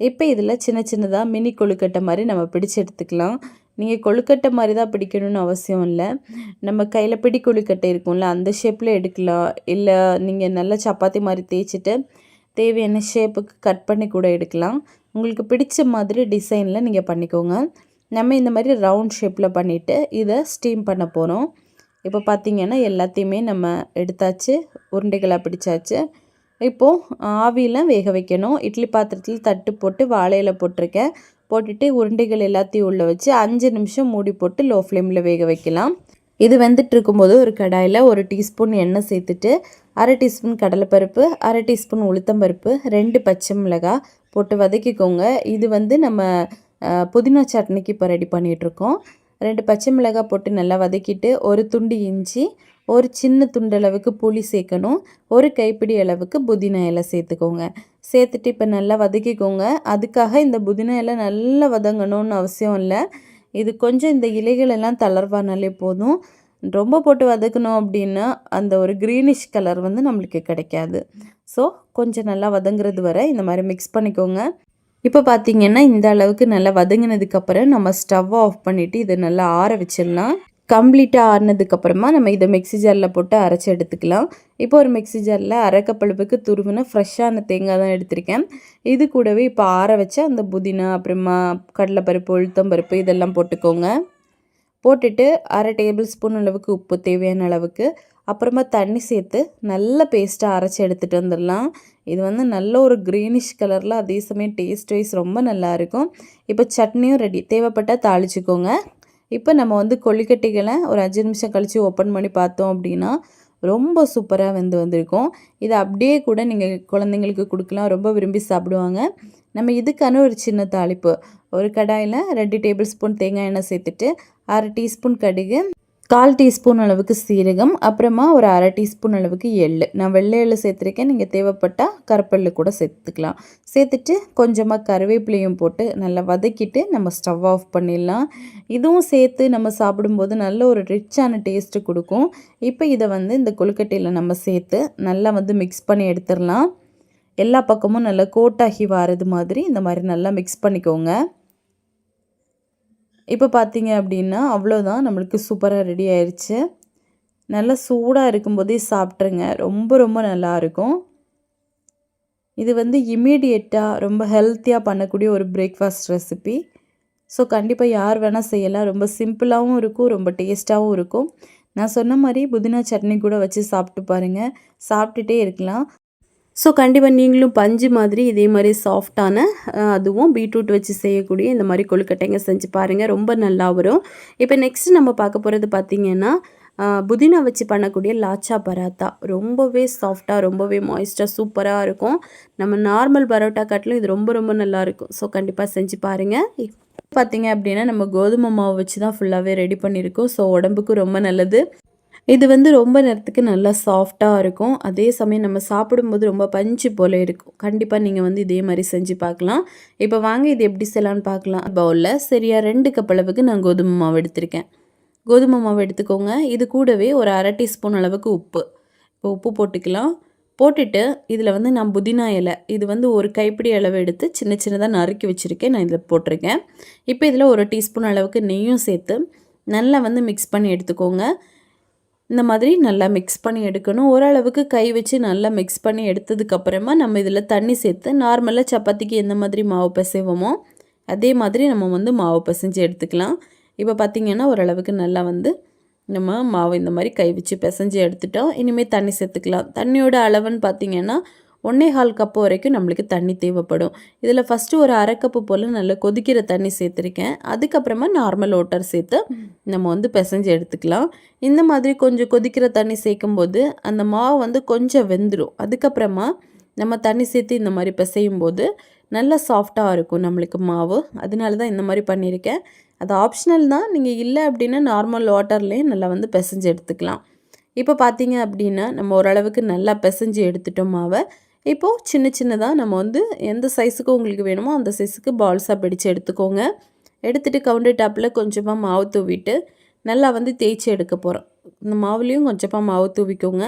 இப்போ இதில் சின்ன சின்னதாக மினி கொழுக்கட்டை மாதிரி நம்ம பிடிச்சு எடுத்துக்கலாம். நீங்கள் கொழுக்கட்டை மாதிரி தான் பிடிக்கணும்னு அவசியம் இல்லை. நம்ம கையில் பிடி கொழுக்கட்டை இருக்கும்ல, அந்த ஷேப்பில் எடுக்கலாம். இல்லை நீங்கள் நல்லா சப்பாத்தி மாதிரி தேய்ச்சிட்டு தேவையான ஷேப்புக்கு கட் பண்ணி கூட எடுக்கலாம். உங்களுக்கு பிடிச்ச மாதிரி டிசைனில் நீங்கள் பண்ணிக்கோங்க. நம்ம இந்த மாதிரி ரவுண்ட் ஷேப்பில் பண்ணிவிட்டு இதை ஸ்டீம் பண்ண போகிறோம். இப்போ பார்த்திங்கன்னா எல்லாத்தையுமே நம்ம எடுத்தாச்சு, உருண்டைகளாக பிடிச்சாச்சு. இப்போது ஆவியில் வேக வைக்கணும். இட்லி பாத்திரத்தில் தட்டு போட்டு வாழையில போட்டிருக்கேன். போட்டுட்டு உருண்டைகள் எல்லாத்தையும் உள்ளே வச்சு 5 நிமிஷம் மூடி போட்டு லோ ஃப்ளேமில் வேக வைக்கலாம். இது வெந்துட்டு இருக்கும்போது ஒரு கடாயில் 1 டீஸ்பூன் எண்ணெய் சேர்த்துட்டு 1/2 டீஸ்பூன் கடலைப்பருப்பு, 1/2 டீஸ்பூன் உளுத்தம்பருப்பு, 2 பச்சை மிளகாய் போட்டு வதக்கிக்கோங்க. இது நம்ம புதினா சட்னிக்கு இப்போ ரெடி பண்ணிகிட்ருக்கோம். 2 பச்சை மிளகாய் போட்டு நல்லா வதக்கிட்டு ஒரு துண்டு இஞ்சி, ஒரு சின்ன துண்டளவுக்கு புளி சேர்க்கணும். ஒரு கைப்பிடி அளவுக்கு புதினா இலை சேர்த்துக்கோங்க. சேர்த்துட்டு இப்போ நல்லா வதக்கிக்கோங்க. அதுக்காக இந்த புதினா இலை நல்லா வதங்கணும்னு அவசியம் இல்லை. இது கொஞ்சம் இந்த இலைகள் எல்லாம் தளர்வானாலே போதும். ரொம்ப போட்டு வதக்கணும் அப்படின்னா அந்த ஒரு க்ரீனிஷ் கலர் நம்மளுக்கு கிடைக்காது. ஸோ கொஞ்சம் நல்லா வதங்குறது வரை இந்த மாதிரி மிக்ஸ் பண்ணிக்கோங்க. இப்போ பார்த்திங்கன்னா இந்த அளவுக்கு நல்லா வதங்கினதுக்கப்புறம் நம்ம ஸ்டவ் ஆஃப் பண்ணிவிட்டு இதை நல்லா ஆற வச்சிடலாம். கம்ப்ளீட்டாக ஆறினதுக்கப்புறமா நம்ம இதை மிக்ஸி ஜாரில் போட்டு அரைச்சி எடுத்துக்கலாம். இப்போ ஒரு மிக்ஸி ஜாரில் அரைக்கப்பளவுக்கு துருவின ஃப்ரெஷ்ஷான தேங்காய் தான் எடுத்திருக்கேன். இது கூடவே இப்போ ஆற வச்ச அந்த புதினா, அப்புறமா கடலைப்பருப்பு, உளுத்தம்பருப்பு இதெல்லாம் போட்டுக்கோங்க. போட்டுட்டு 1/2 டேபிள் ஸ்பூன் அளவுக்கு உப்பு தேவையான அளவுக்கு, அப்புறமா தண்ணி சேர்த்து நல்ல பேஸ்ட்டாக அரைச்சி எடுத்துகிட்டு வந்துடலாம். இது நல்ல ஒரு க்ரீனிஷ் கலரில், அதே சமயம் டேஸ்ட் வைஸ் ரொம்ப நல்லாயிருக்கும். இப்போ சட்னியும் ரெடி. தேவைப்பட்டால் தாளிச்சிக்கோங்க. இப்போ நம்ம கொழுக்கட்டைகளை ஒரு 5 நிமிஷம் கழித்து ஓப்பன் பண்ணி பார்த்தோம் அப்படின்னா ரொம்ப சூப்பராக வந்திருக்கும். இதை அப்படியே கூட நீங்கள் குழந்தைங்களுக்கு கொடுக்கலாம், ரொம்ப விரும்பி சாப்பிடுவாங்க. நம்ம இதுக்கான ஒரு சின்ன தாளிப்பு, ஒரு கடாயில் 2 டேபிள் ஸ்பூன் தேங்காய் எண்ணெய் சேர்த்துட்டு 1/2 டீஸ்பூன் கடுகு, 1/4 டீஸ்பூன் அளவுக்கு சீரகம், அப்புறமா ஒரு 1/2 டீஸ்பூன் அளவுக்கு எள். நான் வெள்ளை எள் சேர்த்துருக்கேன். நீங்கள் தேவைப்பட்டால் கருப்பெள்ளு கூட சேர்த்துக்கலாம். சேர்த்துட்டு கொஞ்சமாக கருவேப்பிலையும் போட்டு நல்லா வதக்கிட்டு நம்ம ஸ்டவ் ஆஃப் பண்ணிடலாம். இதுவும் சேர்த்து நம்ம சாப்பிடும்போது நல்ல ஒரு ரிச்சான டேஸ்ட்டு கொடுக்கும். இப்போ இதை இந்த கொழுக்கட்டையில் நம்ம சேர்த்து நல்லா மிக்ஸ் பண்ணி எடுத்துடலாம். எல்லா பக்கமும் நல்லா கோட்டாகி வாரது மாதிரி இந்த மாதிரி நல்லா மிக்ஸ் பண்ணிக்கோங்க. இப்போ பார்த்தீங்க அப்படின்னா அவ்வளோதான், நம்மளுக்கு சூப்பராக ரெடி ஆயிடுச்சு. நல்லா சூடாக இருக்கும்போதே சாப்பிட்ருங்க, ரொம்ப ரொம்ப நல்லாயிருக்கும். இது இமீடியட்டாக ரொம்ப ஹெல்த்தியாக பண்ணக்கூடிய ஒரு பிரேக்ஃபாஸ்ட் ரெசிபி. ஸோ கண்டிப்பாக யார் வேணால் செய்யலாம். ரொம்ப சிம்பிளாகவும் இருக்கும், ரொம்ப டேஸ்ட்டாகவும் இருக்கும். நான் சொன்ன மாதிரி புதினா சட்னி கூட வச்சு சாப்பிட்டு பாருங்கள், சாப்பிட்டுட்டே இருக்கலாம். ஸோ கண்டிப்பாக நீங்களும் பஞ்சு மாதிரி இதே மாதிரி சாஃப்டான அதுவும் பீட்ரூட் வச்சு செய்யக்கூடிய இந்த மாதிரி கொழுக்கட்டைங்க செஞ்சு பாருங்கள், ரொம்ப நல்லா வரும். இப்போ நெக்ஸ்ட் நம்ம பார்க்க போகிறது பார்த்திங்கன்னா புதினா வச்சு பண்ணக்கூடிய லாச்சா பராத்தா. ரொம்பவே சாஃப்டாக, ரொம்பவே மாய்ஸ்டாக, சூப்பராக இருக்கும். நம்ம நார்மல் பரோட்டா காட்டிலும் இது ரொம்ப ரொம்ப நல்லாயிருக்கும். ஸோ கண்டிப்பாக செஞ்சு பாருங்கள். பார்த்திங்க அப்படின்னா நம்ம கோதுமை மாவு வச்சு தான் ஃபுல்லாகவே ரெடி பண்ணியிருக்கோம். ஸோ உடம்புக்கு ரொம்ப நல்லது. இது ரொம்ப நேரத்துக்கு நல்லா சாஃப்டாக இருக்கும். அதே சமயம் நம்ம சாப்பிடும்போது ரொம்ப பஞ்சு போல் இருக்கும். கண்டிப்பாக நீங்கள் இதே மாதிரி செஞ்சு பார்க்கலாம். இப்போ வாங்க இது எப்படி செய்யலான்னு பார்க்கலாம். பவுலில் சரியாக 2 கப் அளவுக்கு நான் கோதுமை மாவு எடுத்திருக்கேன். கோதுமை மாவு எடுத்துக்கோங்க. இது கூடவே ஒரு 1/2 டீஸ்பூன் அளவுக்கு உப்பு. இப்போ உப்பு போட்டுக்கலாம். போட்டுட்டு இதில் நான் புதினா இலை இது ஒரு கைப்பிடி அளவு எடுத்து சின்ன சின்னதாக நறுக்கி வச்சுருக்கேன், நான் இதில் போட்டிருக்கேன். இப்போ இதில் 1 டீஸ்பூன் அளவுக்கு நெய்யும் சேர்த்து நல்லா மிக்ஸ் பண்ணி எடுத்துக்கோங்க. இந்த மாதிரி நல்லா மிக்ஸ் பண்ணி எடுக்கணும். ஓரளவுக்கு கை வச்சு நல்லா மிக்ஸ் பண்ணி எடுத்ததுக்கப்புறமா நம்ம இதில் தண்ணி சேர்த்து நார்மலாக சப்பாத்திக்கு எந்த மாதிரி மாவு பிசைவோமோ அதே மாதிரி நம்ம மாவு பிசைஞ்சு எடுத்துக்கலாம். இப்போ பார்த்திங்கன்னா ஓரளவுக்கு நல்லா நம்ம மாவு இந்த மாதிரி கை வச்சு பிசைஞ்சு எடுத்துட்டோம். இனிமேல் தண்ணி சேர்த்துக்கலாம். தண்ணியோட அளவுன்னு பார்த்திங்கன்னா 1/4 கப்பு வரைக்கும் நம்மளுக்கு தண்ணி தேவைப்படும். இதில் ஃபஸ்ட்டு ஒரு 1/2 கப்பு போல் நல்லா கொதிக்கிற தண்ணி சேர்த்துருக்கேன். அதுக்கப்புறமா நார்மல் வாட்டர் சேர்த்து நம்ம பிசைஞ்சு எடுத்துக்கலாம். இந்த மாதிரி கொஞ்சம் கொதிக்கிற தண்ணி சேர்க்கும்போது அந்த மாவு கொஞ்சம் வெந்துடும். அதுக்கப்புறமா நம்ம தண்ணி சேர்த்து இந்த மாதிரி பிசையும் போது நல்லா சாஃப்டாக இருக்கும் நம்மளுக்கு மாவு. அதனால தான் இந்த மாதிரி பண்ணியிருக்கேன். அது ஆப்ஷனல் தான். நீங்கள் இல்லை அப்படின்னா நார்மல் வாட்டர்லேயே நல்லா பிசைஞ்சு எடுத்துக்கலாம். இப்போ பார்த்தீங்க அப்படின்னா நம்ம ஓரளவுக்கு நல்லா பிசைஞ்சு எடுத்துட்டோம் மாவை. இப்போது சின்ன சின்னதாக நம்ம எந்த சைஸுக்கு உங்களுக்கு வேணுமோ அந்த சைஸுக்கு பால்ஸாக பிடிச்சு எடுத்துக்கோங்க. எடுத்துகிட்டு கவுண்டர் டாப்பில் கொஞ்சமாக மாவு தூவிட்டு நல்லா தேய்ச்சி எடுக்க போகிறோம். இந்த மாவுலேயும் கொஞ்சமாக மாவு தூவிக்கோங்க.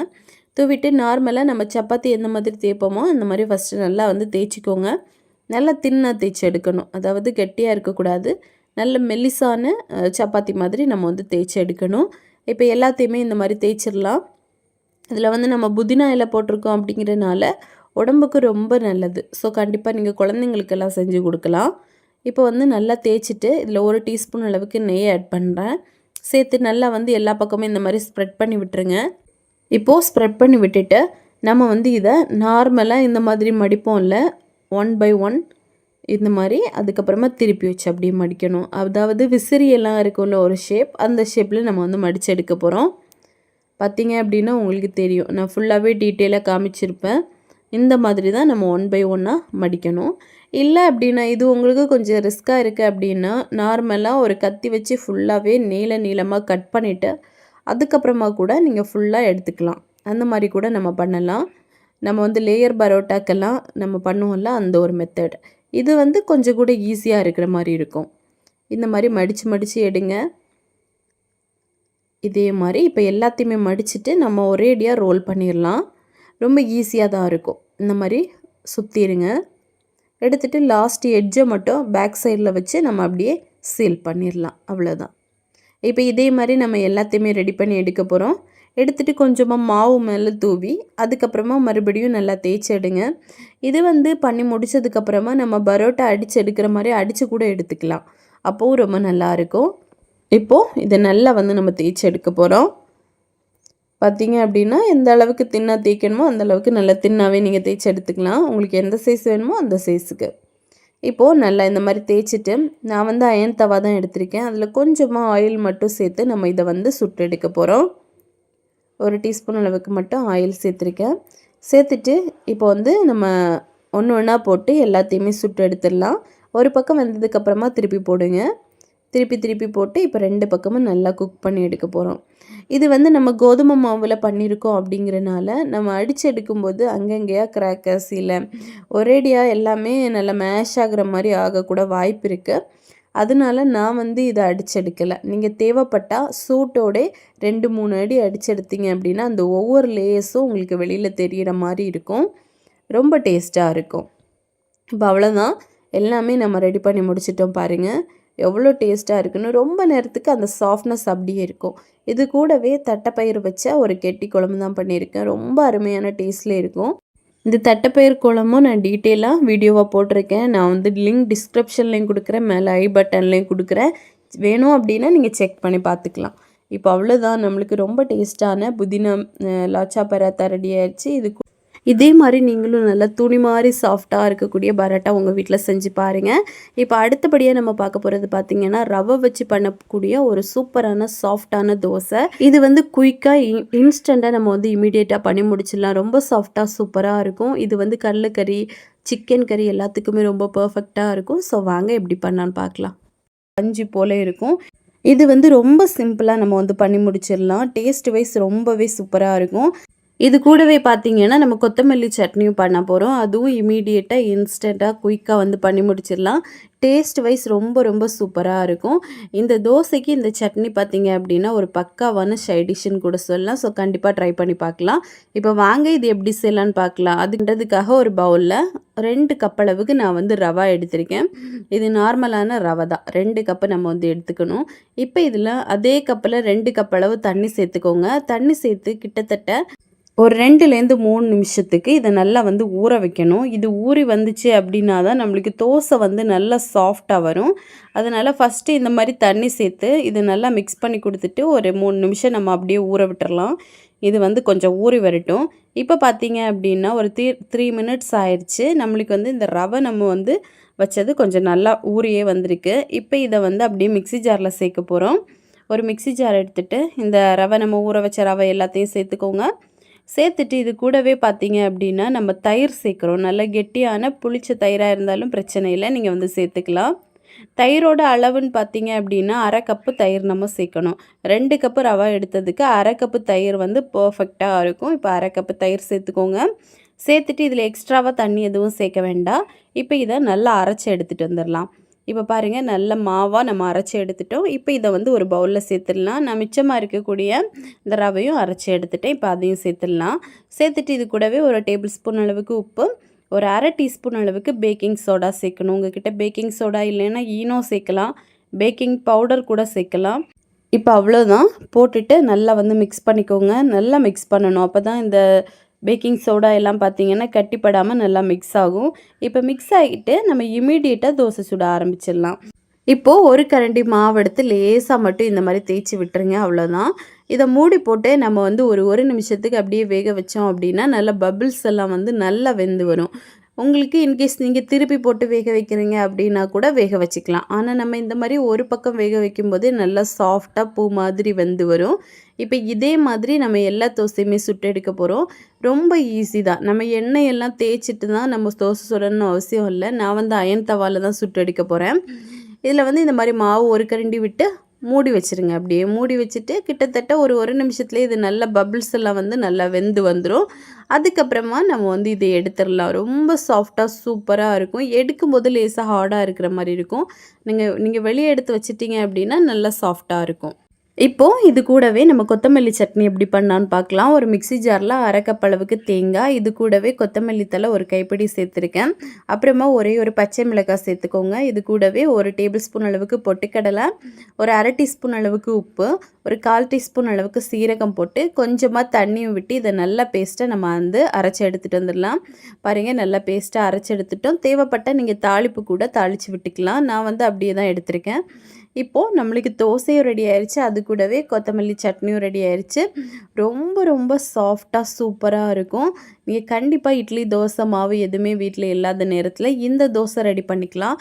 தூவிட்டு நார்மலாக நம்ம சப்பாத்தி எந்த மாதிரி தேய்ப்போமோ அந்த மாதிரி ஃபஸ்ட்டு நல்லா வந்து தேய்ச்சிக்கோங்க. நல்லா தின்னாக தேய்ச்சி எடுக்கணும். அதாவது கெட்டியாக இருக்கக்கூடாது. நல்ல மெல்லிசான சப்பாத்தி மாதிரி நம்ம வந்து தேய்ச்சி எடுக்கணும். இப்போ எல்லாத்தையுமே இந்த மாதிரி தேய்ச்சிடலாம். இதில் வந்து நம்ம புதினா இலை போட்டிருக்கோம் அப்படிங்கிறனால உடம்புக்கு ரொம்ப நல்லது. ஸோ கண்டிப்பாக நீங்கள் குழந்தைங்களுக்கெல்லாம் செஞ்சு கொடுக்கலாம். இப்போ வந்து நல்லா தேய்ச்சிட்டு இதில் 1 டீஸ்பூன் அளவுக்கு நெய் ஆட் பண்ணுறேன். சேர்த்து நல்லா வந்து எல்லா பக்கமும் இந்த மாதிரி ஸ்ப்ரெட் பண்ணி விட்டுருங்க. இப்போது ஸ்ப்ரெட் பண்ணி விட்டுட்டு நம்ம வந்து இதை நார்மலாக இந்த மாதிரி மடிப்போம்ல 1 பை 1 இந்த மாதிரி அதுக்கப்புறமா திருப்பி வச்சு அப்படியே மடிக்கணும். அதாவது விசிறியெல்லாம் இருக்கும்ல ஒரு ஷேப், அந்த ஷேப்பில் நம்ம வந்து மடித்து எடுக்க போகிறோம். பார்த்திங்க அப்படின்னா உங்களுக்கு தெரியும், நான் ஃபுல்லாகவே டீட்டெயிலாக காமிச்சிருப்பேன். இந்த மாதிரி தான் நம்ம 1 பை 1 மடிக்கணும். இல்லை அப்படின்னா இது உங்களுக்கு கொஞ்சம் ரிஸ்க்காக இருக்குது அப்படின்னா நார்மலாக ஒரு கத்தி வச்சு ஃபுல்லாகவே நீளமாக கட் பண்ணிவிட்டு அதுக்கப்புறமா கூட நீங்கள் ஃபுல்லாக எடுத்துக்கலாம். அந்த மாதிரி கூட நம்ம பண்ணலாம். நம்ம வந்து லேயர் பரோட்டாக்கெல்லாம் நம்ம பண்ணுவோம்ல அந்த ஒரு மெத்தட். இது வந்து கொஞ்சம் கூட ஈஸியாக இருக்கிற மாதிரி இருக்கும். இந்த மாதிரி மடித்து எடுங்க. இதே மாதிரி இப்போ எல்லாத்தையுமே மடிச்சுட்டு நம்ம ஒரேடியாக ரோல் பண்ணிடலாம். ரொம்ப ஈஸியாக தான் இருக்கும். இந்த மாதிரி சுற்றிடுங்க. எடுத்துகிட்டு லாஸ்ட் எட்ஜை மட்டும் பேக் சைடில் வச்சு நம்ம அப்படியே சீல் பண்ணிடலாம். அவ்வளோதான். இப்போ இதே மாதிரி நம்ம எல்லாத்தையுமே ரெடி பண்ணி எடுக்க போகிறோம். எடுத்துகிட்டு கொஞ்சமாக மாவு மேலே தூவி அதுக்கப்புறமா மறுபடியும் நல்லா தேய்ச்சி எடுங்க. இது வந்து பண்ணி முடித்ததுக்கப்புறமா நம்ம பரோட்டா அடித்து எடுக்கிற மாதிரி அடித்து கூட எடுத்துக்கலாம். அப்போவும் ரொம்ப நல்லாயிருக்கும். இப்போது இதை நல்லா வந்து நம்ம தேய்ச்சி எடுக்க போகிறோம். பார்த்திங்க அப்படின்னா எந்த அளவுக்கு தின்னாக தேய்க்கணுமோ அந்த அளவுக்கு நல்லா தின்னாவே நீங்கள் தேய்ச்சி எடுத்துக்கலாம். உங்களுக்கு எந்த சைஸ் வேணுமோ அந்த சைஸுக்கு. இப்போது நல்லா இந்த மாதிரி தேய்ச்சிட்டு நான் வந்து அயன் தவா தான் எடுத்திருக்கேன். அதில் கொஞ்சமாக ஆயில் மட்டும் சேர்த்து நம்ம இதை வந்து சுட்டு எடுக்க போகிறோம். 1 டீஸ்பூன் அளவுக்கு மட்டும் ஆயில் சேர்த்துருக்கேன். சேர்த்துட்டு இப்போ வந்து நம்ம ஒன்று ஒன்றா போட்டு எல்லாத்தையுமே சுட்டு எடுத்துடலாம். ஒரு பக்கம் வெந்ததுக்கப்புறமா திருப்பி போடுங்க. திருப்பி போட்டு இப்போ 2 பக்கமும் நல்லா குக் பண்ணி எடுக்க போகிறோம். இது வந்து நம்ம கோதுமை மாவில் பண்ணியிருக்கோம் அப்படிங்கிறனால நம்ம அடித்து எடுக்கும்போது அங்கங்கேயா கிராக்கர்ஸ் இல்லை ஒரேடியாக எல்லாமே நல்லா மேஷ் ஆகிற மாதிரி ஆகக்கூட வாய்ப்பு இருக்குது. அதனால நான் வந்து இதை அடித்து எடுக்கலை. நீங்கள் தேவைப்பட்டால் சூட்டோடே 2-3 அடி அடித்து எடுத்தீங்க அப்படின்னா அந்த ஒவ்வொரு லேயர்ஸும் உங்களுக்கு வெளியில் தெரிகிற மாதிரி இருக்கும். ரொம்ப டேஸ்ட்டாக இருக்கும். இப்போ அவ்வளோதான், எல்லாமே நம்ம ரெடி பண்ணி முடிச்சிட்டோம். பாருங்கள் எவ்வளோ டேஸ்ட்டாக இருக்குன்னு. ரொம்ப நேரத்துக்கு அந்த சாஃப்ட்னஸ் அப்படியே இருக்கும். இது கூடவே தட்டைப்பயிறு வச்ச ஒரு கெட்டி குழம்பு தான் பண்ணியிருக்கேன். ரொம்ப அருமையான டேஸ்ட்லேயே இருக்கும். இந்த தட்டைப்பயிறு குழம்பும் நான் டீட்டெயிலாக வீடியோவாக போட்டிருக்கேன். நான் வந்து லிங்க் டிஸ்கிரிப்ஷன்லேயும் கொடுக்குறேன், மேலே ஐ பட்டன்லேயும் கொடுக்குறேன். வேணும் அப்படின்னா நீங்கள் செக் பண்ணி பார்த்துக்கலாம். இப்போ அவ்வளோதான், நம்மளுக்கு ரொம்ப டேஸ்ட்டான புதினா லாச்சா பராத்தா ரெடி ஆயிடுச்சு. இதே மாதிரி நீங்களும் நல்லா துணி மாதிரி சாஃப்டாக இருக்கக்கூடிய பரோட்டா உங்கள் வீட்டில் செஞ்சு பாருங்கள். இப்போ அடுத்தபடியாக நம்ம பார்க்க போகிறது பார்த்திங்கன்னா ரவை வச்சு பண்ணக்கூடிய ஒரு சூப்பரான சாஃப்டான தோசை. இது வந்து குயிக்காக இன்ஸ்டண்ட்டாக நம்ம வந்து இமீடியட்டாக பண்ணி முடிச்சிடலாம். ரொம்ப சாஃப்டாக சூப்பராக இருக்கும். இது வந்து கடலைக்கறி, சிக்கன் கறி எல்லாத்துக்குமே ரொம்ப பர்ஃபெக்டாக இருக்கும். ஸோ வாங்க எப்படி பண்ணான்னு பார்க்கலாம். பஞ்சு போல் இருக்கும். இது வந்து ரொம்ப சிம்பிளாக நம்ம வந்து பண்ணி முடிச்சிடலாம். டேஸ்ட் வைஸ் ரொம்பவே சூப்பராக இருக்கும். இது கூடவே பார்த்திங்கன்னா நம்ம கொத்தமல்லி சட்னியும் பண்ண போகிறோம். அதுவும் இமீடியட்டாக இன்ஸ்டண்ட்டாக குயிக்காக வந்து பண்ணி முடிச்சிடலாம். டேஸ்ட் வைஸ் ரொம்ப சூப்பராக இருக்கும். இந்த தோசைக்கு இந்த சட்னி பார்த்திங்க அப்படின்னா ஒரு பக்காவான சைடிஷ்னு கூட சொல்லலாம். ஸோ கண்டிப்பாக ட்ரை பண்ணி பார்க்கலாம். இப்போ வாங்க இது எப்படி செய்யலான்னு பார்க்கலாம். அதுன்றதுக்காக ஒரு பவுலில் 2 கப் அளவுக்கு நான் வந்து ரவா எடுத்திருக்கேன். இது நார்மலான ரவை தான். 2 கப்பு நம்ம வந்து எடுத்துக்கணும். இப்போ இதில் அதே கப்பில் 2 கப் அளவு தண்ணி சேர்த்துக்கோங்க. தண்ணி சேர்த்து கிட்டத்தட்ட ஒரு 2-3 நிமிஷத்துக்கு இதை நல்லா வந்து ஊற வைக்கணும். இது ஊறி வந்துச்சு அப்படின்னா தான் நம்மளுக்கு தோசை வந்து நல்லா சாஃப்டாக வரும். அதனால் ஃபஸ்ட்டு இந்த மாதிரி தண்ணி சேர்த்து இதை நல்லா மிக்ஸ் பண்ணி கொடுத்துட்டு ஒரு 3 நிமிஷம் நம்ம அப்படியே ஊற விட்டுறலாம். இது வந்து கொஞ்சம் ஊறி வரட்டும். இப்போ பார்த்தீங்க அப்படின்னா ஒரு 3 மினிட்ஸ் ஆயிடுச்சு. நம்மளுக்கு வந்து இந்த ரவை நம்ம வந்து வச்சது கொஞ்சம் நல்லா ஊறியே வந்திருக்கு. இப்போ இதை வந்து அப்படியே மிக்ஸி ஜாரில் சேர்க்க போகிறோம். ஒரு மிக்ஸி ஜார் எடுத்துகிட்டு இந்த ரவை நம்ம ஊற வச்ச ரவை எல்லாத்தையும் சேர்த்துக்கோங்க. சேர்த்துட்டு இது கூடவே பார்த்தீங்க அப்படின்னா நம்ம தயிர் சேர்க்குறோம். நல்ல கெட்டியான புளிச்ச தயிராக இருந்தாலும் பிரச்சனை இல்லை, நீங்கள் வந்து சேர்த்துக்கலாம். தயிரோட அளவுன்னு பார்த்தீங்க அப்படின்னா 1/2 கப்பு தயிர் நம்ம சேர்க்கணும். 2 கப்பு ரவா எடுத்ததுக்கு 1/2 கப்பு தயிர் வந்து பர்ஃபெக்டாக இருக்கும். இப்போ 1/2 கப்பு தயிர் சேர்த்துக்கோங்க. சேர்த்துட்டு இதில் எக்ஸ்ட்ராவாக தண்ணி எதுவும் சேர்க்க வேண்டாம். இப்போ இதை நல்லா அரைச்சி எடுத்துகிட்டு வந்துடலாம். இப்போ பாருங்கள் நல்ல மாவாக நம்ம அரைச்சி எடுத்துட்டோம். இப்போ இதை வந்து ஒரு பவுலில் சேர்த்துடலாம். நான் மிச்சமாக இருக்கக்கூடிய இந்த ரவையும் அரைச்சி எடுத்துட்டேன். இப்போ அதையும் சேர்த்துடலாம். சேர்த்துட்டு இது கூடவே ஒரு டேபிள் ஸ்பூன் அளவுக்கு உப்பு, ஒரு அரை டீஸ்பூன் அளவுக்கு பேக்கிங் சோடா சேர்க்கணும். உங்ககிட்ட பேக்கிங் சோடா இல்லைன்னா ஈனோ சேர்க்கலாம், பேக்கிங் பவுடர் கூட சேர்க்கலாம். இப்போ அவ்வளோதான். போட்டுட்டு நல்லா வந்து மிக்ஸ் பண்ணிக்கோங்க. நல்லா மிக்ஸ் பண்ணணும். அப்போ தான் இந்த பேக்கிங் சோடா எல்லாம் பார்த்தீங்கன்னா கட்டிப்படாமல் நல்லா மிக்ஸ் ஆகும். இப்போ மிக்ஸ் ஆகிட்டு நம்ம இமீடியட்டாக தோசை சுட ஆரம்பிச்சிடலாம். இப்போது ஒரு கரண்டி மாவு எடுத்து லேசாக மட்டும் இந்த மாதிரி தேய்ச்சி விட்டுருங்க. அவ்வளோதான். இதை மூடி போட்டு நம்ம வந்து ஒரு நிமிஷத்துக்கு அப்படியே வேக வச்சோம் அப்படின்னா நல்லா பபிள்ஸ் எல்லாம் வந்து நல்லா வெந்து வரும். உங்களுக்கு இன்கேஸ் நீங்கள் திருப்பி போட்டு வேக வைக்கிறீங்க அப்படின்னா கூட வேக வச்சுக்கலாம். ஆனால் நம்ம இந்த மாதிரி ஒரு பக்கம் வேக வைக்கும்போது நல்லா சாஃப்டாக பூ மாதிரி வெந்து வரும். இப்போ இதே மாதிரி நம்ம எல்லா தோசையுமே சுட்டு எடுக்க போகிறோம். ரொம்ப ஈஸி தான். நம்ம எண்ணெயெல்லாம் தேய்ச்சிட்டு தான் நம்ம தோசை சுடணும்னு அவசியம் இல்லை. நான் வந்து அயன் தவாவில் தான் சுட்டு எடுக்க போகிறேன். இதில் வந்து இந்த மாதிரி மாவு ஒரு கரண்டி விட்டு மூடி வச்சுருங்க. அப்படியே மூடி வச்சுட்டு கிட்டத்தட்ட ஒரு நிமிஷத்துலேயே இது நல்ல பபிள்ஸ் எல்லாம் வந்து நல்லா வெந்து வந்துடும். அதுக்கப்புறமா நம்ம வந்து இதை எடுத்துடலாம். ரொம்ப சாஃப்டாக சூப்பராக இருக்கும். எடுக்கும்போது லேசாக ஹார்டாக இருக்கிற மாதிரி இருக்கும். நீங்கள் வெளியே எடுத்து வச்சிட்டிங்க அப்படின்னா நல்லா சாஃப்டாக இருக்கும். இப்போது இது கூடவே நம்ம கொத்தமல்லி சட்னி எப்படி பண்ணான்னு பார்க்கலாம். ஒரு மிக்ஸி ஜாரில் அரை கப் அளவுக்கு தேங்காய், இது கூடவே கொத்தமல்லி தழை ஒரு கைப்பிடி சேர்த்துருக்கேன். அப்புறமா ஒரு பச்சை மிளகாய் சேர்த்துக்கோங்க. இது கூடவே ஒரு டேபிள் ஸ்பூன் அளவுக்கு பொட்டுக்கடலை, ஒரு அரை டீஸ்பூன் அளவுக்கு உப்பு, ஒரு 1/4 டீஸ்பூன் அளவுக்கு சீரகம் போட்டு கொஞ்சமாக தண்ணியும் விட்டு இதை நல்லா பேஸ்ட்டாக நம்ம வந்து அரைச்சி எடுத்துகிட்டு வந்துடலாம். பாருங்கள் நல்லா பேஸ்ட்டாக அரைச்சி எடுத்துட்டோம். தேவைப்பட்டால் நீங்கள் தாளிப்பு கூட தாளித்து விட்டுக்கலாம். நான் வந்து அப்படியே தான் எடுத்திருக்கேன். இப்போது நம்மளுக்கு தோசையும் ரெடி ஆயிடுச்சு, அது கூடவே கொத்தமல்லி சட்னியும் ரெடி ஆயிடுச்சு. ரொம்ப ரொம்ப சாஃப்டாக சூப்பராக இருக்கும். நீங்கள் கண்டிப்பாக இட்லி தோசை மாவு எதுவுமே வீட்டில் இல்லாத நேரத்தில் இந்த தோசை ரெடி பண்ணிக்கலாம்.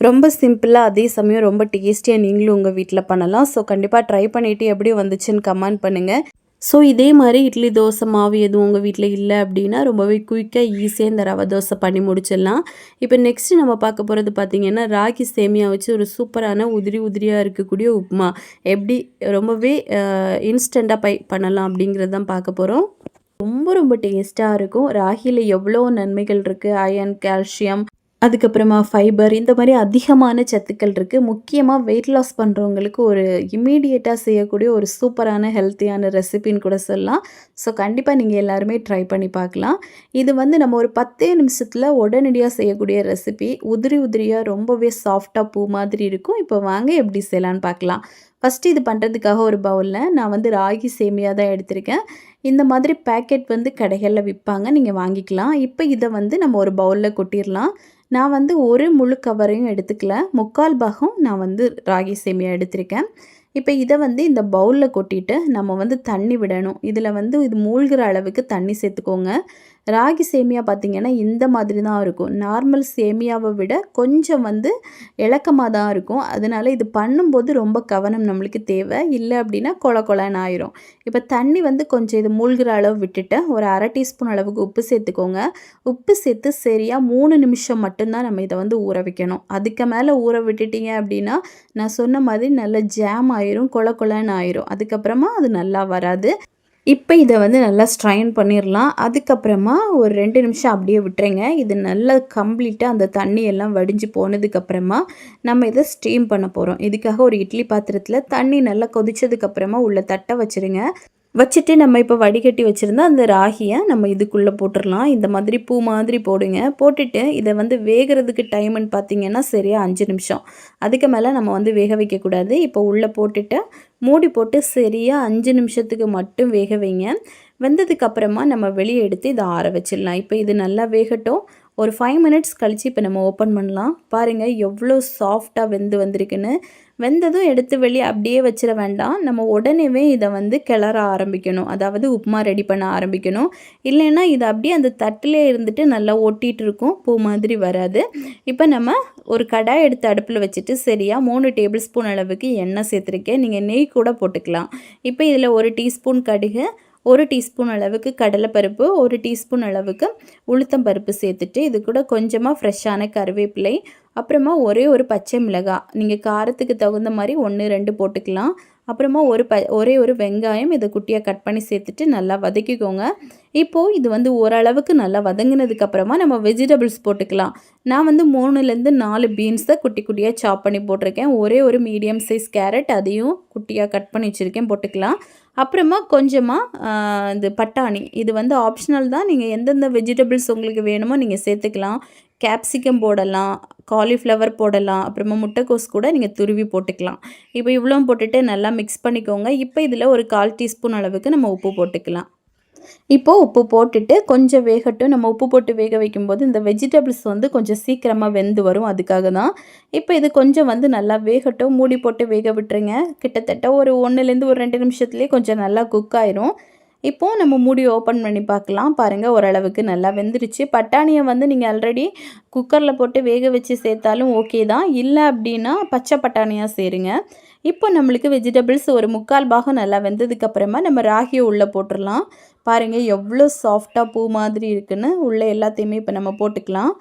ரொம்ப சிம்பிளாக அதே சமயம் ரொம்ப டேஸ்டியாக நீங்களும் உங்கள் வீட்டில் பண்ணலாம். ஸோ கண்டிப்பாக ட்ரை பண்ணிவிட்டு எப்படி வந்துச்சுன்னு கமெண்ட் பண்ணுங்கள். ஸோ இதே மாதிரி இட்லி தோசை மாவு எதுவும் உங்கள் வீட்டில் இல்லை அப்படின்னா ரொம்பவே குயிக்காக ஈஸியாக இந்த ரவை தோசை பண்ணி முடிச்சிடலாம். இப்போ நெக்ஸ்ட்டு நம்ம பார்க்க போகிறது பார்த்திங்கன்னா ராகி சேமியா வச்சு ஒரு சூப்பரான உதிரியாக இருக்கக்கூடிய உப்புமா எப்படி ரொம்பவே இன்ஸ்டண்ட்டாக பண்ணலாம் அப்படிங்கிறது தான் பார்க்க போகிறோம். ரொம்ப ரொம்ப டேஸ்ட்டாக இருக்கும். ராகியில் எவ்வளோ நன்மைகள் இருக்குது. அயன், கால்சியம், அதுக்கப்புறமா ஃபைபர், இந்த மாதிரி அதிகமான சத்துக்கள் இருக்குது. முக்கியமாக வெயிட் லாஸ் பண்ணுறவங்களுக்கு ஒரு இம்மீடியட்டாக செய்யக்கூடிய ஒரு சூப்பரான ஹெல்த்தியான ரெசிபின்னு கூட சொல்லலாம். ஸோ கண்டிப்பாக நீங்கள் எல்லாருமே ட்ரை பண்ணி பார்க்கலாம். இது வந்து நம்ம ஒரு 10 நிமிஷத்தில் உடனடியாக செய்யக்கூடிய ரெசிபி. உதிரியாக ரொம்பவே சாஃப்டாக பூ மாதிரி இருக்கும். இப்போ வாங்க எப்படி செய்யலான்னு பார்க்கலாம். ஃபஸ்ட்டு இது பண்ணுறதுக்காக ஒரு பவுலில் நான் வந்து ராகி சேமியா தான் எடுத்திருக்கேன். இந்த மாதிரி பேக்கெட் வந்து கடைகளில் விற்பாங்க, நீங்கள் வாங்கிக்கலாம். இப்போ இதை வந்து நம்ம ஒரு பவுலில் கொட்டிடலாம். நான் வந்து ஒரு முழு கவரையும் எடுத்துக்கல, 3/4 பாகம் நான் வந்து ராகி சேமியா எடுத்திருக்கேன். இப்போ இதை வந்து இந்த பவுலில் கொட்டிட்டு நம்ம வந்து தண்ணி விடணும். இதில் வந்து இது மூழ்கிற அளவுக்கு தண்ணி சேர்த்துக்கோங்க. ராகி சேமியா பார்த்திங்கன்னா இந்த மாதிரி தான் இருக்கும். நார்மல் சேமியாவை விட கொஞ்சம் வந்து இலக்கமாக தான் இருக்கும். அதனால் இது பண்ணும்போது ரொம்ப கவனம் நம்மளுக்கு தேவை. இல்லை அப்படின்னா கொலன்னு ஆயிரும். இப்போ தண்ணி வந்து கொஞ்சம் இது மூழ்கிற அளவு விட்டுட்டு ஒரு அரை டீஸ்பூன் அளவுக்கு உப்பு சேர்த்துக்கோங்க. உப்பு சேர்த்து சரியாக 3 நிமிஷம் மட்டும்தான் நம்ம இதை வந்து ஊற வைக்கணும். அதுக்கு மேலே ஊற விட்டுட்டீங்க அப்படின்னா நான் சொன்ன மாதிரி நல்ல ஜாம் ஆயிரும், கொலன்னு ஆயிரும். அதுக்கப்புறமா அது நல்லா வராது. இப்போ இதை வந்து நல்லா ஸ்ட்ரைன் பண்ணிடலாம். அதுக்கப்புறமா ஒரு 2 நிமிஷம் அப்படியே விட்டுருங்க. இது நல்லா கம்ப்ளீட்டாக அந்த தண்ணி எல்லாம் வடிஞ்சு போனதுக்கப்புறமா நம்ம இதை ஸ்டீம் பண்ண போகிறோம். இதுக்காக ஒரு இட்லி பாத்திரத்தில் தண்ணி நல்லா கொதிச்சதுக்கப்புறமா உள்ள தட்டை வச்சுருங்க. வச்சுட்டு நம்ம இப்போ வடிகட்டி வச்சுருந்தா அந்த ராகியை நம்ம இதுக்குள்ளே போட்டுடலாம். இந்த மாதிரி பூ மாதிரி போடுங்க. போட்டுட்டு இதை வந்து வேகிறதுக்கு டைம்னு பார்த்திங்கன்னா சரியாக 5 நிமிஷம். அதுக்கு மேலே நம்ம வந்து வேக வைக்கக்கூடாது. இப்போ உள்ளே போட்டுட்டு மூடி போட்டு சரியாக 5 நிமிஷத்துக்கு மட்டும் வேக வைங்க. வெந்ததுக்கப்புறமா நம்ம வெளியே எடுத்து இதை ஆற வச்சிடலாம். இப்போ இது நல்லா வேகட்டும். ஒரு 5 மினிட்ஸ் கழித்து இப்போ நம்ம ஓப்பன் பண்ணலாம். பாருங்கள் எவ்வளோ சாஃப்டாக வந்திருக்குன்னு. வெந்ததும் எடுத்து வெளியே அப்படியே வச்சிட வேண்டாம். நம்ம உடனேவே இதை வந்து கிளற ஆரம்பிக்கணும். அதாவது உப்புமா ரெடி பண்ண ஆரம்பிக்கணும். இல்லைன்னா இது அப்படியே அந்த தட்டிலே இருந்துட்டு நல்லா ஒட்டிகிட்டு இருக்கும், பூ மாதிரி வராது. இப்போ நம்ம ஒரு கடாய் எடுத்து அடுப்பில் வச்சுட்டு சரியாக 3 டேபிள் ஸ்பூன் அளவுக்கு எண்ணெய் சேர்த்துருக்கேன். நீங்கள் நெய் கூட போட்டுக்கலாம். இப்போ இதில் 1 டீஸ்பூன் கடுகு, 1 டீஸ்பூன் அளவுக்கு கடலைப்பருப்பு, 1 டீஸ்பூன் அளவுக்கு உளுத்தம் பருப்பு சேர்த்துட்டு இது கூட கொஞ்சமாக ஃப்ரெஷ்ஷான கருவேப்பிலை, அப்புறமா ஒரு பச்சை மிளகாய், நீங்கள் காரத்துக்கு தகுந்த மாதிரி 1, 2 போட்டுக்கலாம். அப்புறமா ஒரே ஒரு வெங்காயம் இதை குட்டியாக கட் பண்ணி சேர்த்துட்டு நல்லா வதக்கிக்கோங்க. இப்போது இது வந்து ஓரளவுக்கு நல்லா வதங்கினதுக்கப்புறமா நம்ம வெஜிடபிள்ஸ் போட்டுக்கலாம். நான் வந்து 3லேருந்து 4 பீன்ஸை குட்டி குட்டியாக சாப் பண்ணி போட்டிருக்கேன். ஒரே ஒரு மீடியம் சைஸ் கேரட் அதையும் குட்டியாக கட் பண்ணி வச்சுருக்கேன், போட்டுக்கலாம். அப்புறமா கொஞ்சமாக இந்த பட்டாணி, இது வந்து ஆப்ஷனல் தான். நீங்கள் எந்தெந்த வெஜிடபிள்ஸ் உங்களுக்கு வேணுமோ நீங்கள் சேர்த்துக்கலாம். கேப்சிகம் போடலாம், காலிஃப்ளவர் போடலாம், அப்புறமா முட்டைக்கோஸ் கூட நீங்கள் துருவி போட்டுக்கலாம். இப்போ இவ்வளோ போட்டுட்டு நல்லா மிக்ஸ் பண்ணிக்கோங்க. இப்போ இதில் ஒரு 1/4 டீஸ்பூன் அளவுக்கு நம்ம உப்பு போட்டுக்கலாம். இப்போது உப்பு போட்டுட்டு கொஞ்சம் வேகட்டும். நம்ம உப்பு போட்டு வேக வைக்கும்போது இந்த வெஜிடபிள்ஸ் வந்து கொஞ்சம் சீக்கிரமாக வெந்து வரும், அதுக்காக தான். இப்போ இது கொஞ்சம் வந்து நல்லா வேகட்டும். மூடி போட்டு வேக விட்டுருங்க. கிட்டத்தட்ட ஒரு 1லேருந்து ஒரு 2 நிமிஷத்துலேயே கொஞ்சம் நல்லா குக் ஆயிரும். இப்போது நம்ம மூடி ஓப்பன் பண்ணி பார்க்கலாம். பாருங்கள், ஓரளவுக்கு நல்லா வெந்துருச்சு. பட்டாணியை வந்து நீங்கள் ஆல்ரெடி குக்கரில் போட்டு வேக வச்சு சேர்த்தாலும் ஓகே தான். இல்லை அப்படின்னா பச்சை பட்டாணியாக சேருங்க. இப்போ நம்மளுக்கு வெஜிடபிள்ஸ் ஒரு 3/4 பாகம் நல்லா வெந்ததுக்கப்புறமா நம்ம ராகியை உள்ளே போட்டுடலாம். பாருங்கள் எவ்வளோ சாஃப்டாக பூ மாதிரி இருக்குன்னு. உள்ளே எல்லாத்தையுமே இப்போ நம்ம போட்டுக்கலாம்.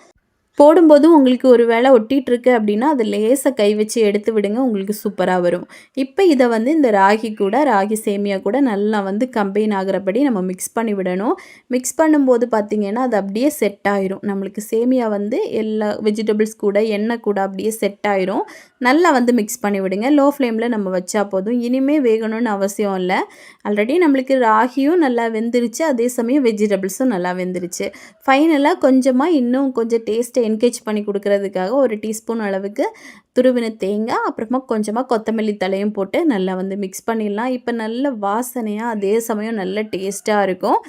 போடும்போது உங்களுக்கு ஒரு வேளை ஒட்டிகிட்ருக்கு அப்படின்னா அது லேசாக கை வச்சு எடுத்து விடுங்க, உங்களுக்கு சூப்பராக வரும். இப்போ இதை வந்து இந்த ராகி சேமியா கூட நல்லா வந்து கம்பைன் ஆகிறபடி நம்ம மிக்ஸ் பண்ணி விடணும். மிக்ஸ் பண்ணும்போது பார்த்திங்கன்னா அது அப்படியே செட் ஆயிரும். நம்மளுக்கு சேமியா வந்து எல்லா வெஜிடபிள்ஸ் கூட எண்ணெய் கூட அப்படியே செட் ஆயிரும். நல்லா வந்து மிக்ஸ் பண்ணி விடுங்க. லோ ஃப்ளேமில் நம்ம வச்சா போதும். இனிமேல் வேகணும்னு அவசியம் இல்லை. ஆல்ரெடி நம்மளுக்கு ராகியும் நல்லா வெந்துருச்சு, அதே சமயம் வெஜிடபிள்ஸும் நல்லா வெந்துருச்சு. ஃபைனலாக கொஞ்சமாக இன்னும் கொஞ்சம் டேஸ்ட்டை என்கேஜ் பண்ணி கொடுக்கறதுக்காக ஒரு டீஸ்பூன் அளவுக்கு துருவின தேங்காய், அப்புறமா கொஞ்சமாக கொத்தமல்லி தலையும் போட்டு நல்லா வந்து மிக்ஸ் பண்ணிடலாம். இப்போ நல்ல வாசனையாக அதே சமயம் நல்ல டேஸ்ட்டாக இருக்கும்.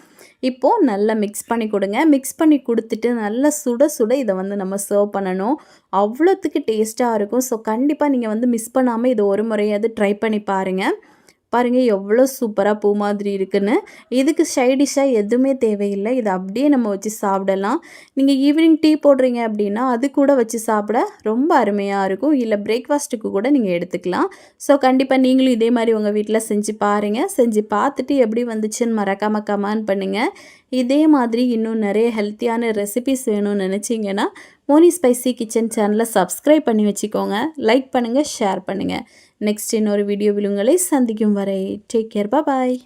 இப்போது நல்லா மிக்ஸ் பண்ணி கொடுங்க. மிக்ஸ் பண்ணி கொடுத்துட்டு நல்லா சுட சுட இதை வந்து நம்ம சர்வ் பண்ணணும். அவ்வளோத்துக்கு டேஸ்ட்டாக இருக்கும். ஸோ கண்டிப்பாக நீங்கள் வந்து மிஸ் பண்ணாமல் இதை ஒரு முறையாவது ட்ரை பண்ணி பாருங்கள். பாருங்கள் எவ்வளோ சூப்பராக பூ மாதிரி இருக்குன்னு. இதுக்கு சைடிஷ்ஷாக எதுவுமே தேவையில்லை. இதை அப்படியே நம்ம வச்சு சாப்பிடலாம். நீங்கள் ஈவினிங் டீ போடுறீங்க அப்படின்னா அது கூட வச்சு சாப்பிட ரொம்ப அருமையாக இருக்கும். இல்லை பிரேக்ஃபாஸ்ட்டுக்கு கூட நீங்கள் எடுத்துக்கலாம். ஸோ கண்டிப்பாக நீங்களும் இதே மாதிரி உங்கள் வீட்டில் செஞ்சு பாருங்கள். செஞ்சு பார்த்துட்டு எப்படி வந்துச்சுன்னு மறக்காமல் கமெண்ட் பண்ணுங்கள். இதே மாதிரி இன்னும் நிறைய ஹெல்த்தியான ரெசிபிஸ் வேணும்னு நினச்சிங்கன்னா மோனி ஸ்பைசி கிச்சன் சேனலை சப்ஸ்கிரைப் பண்ணி வச்சுக்கோங்க. லைக் பண்ணுங்கள், ஷேர் பண்ணுங்கள். நெக்ஸ்ட் இன்னொரு வீடியோவில் உங்களை சந்திக்கும் வரை டேக் கேர், பாய்.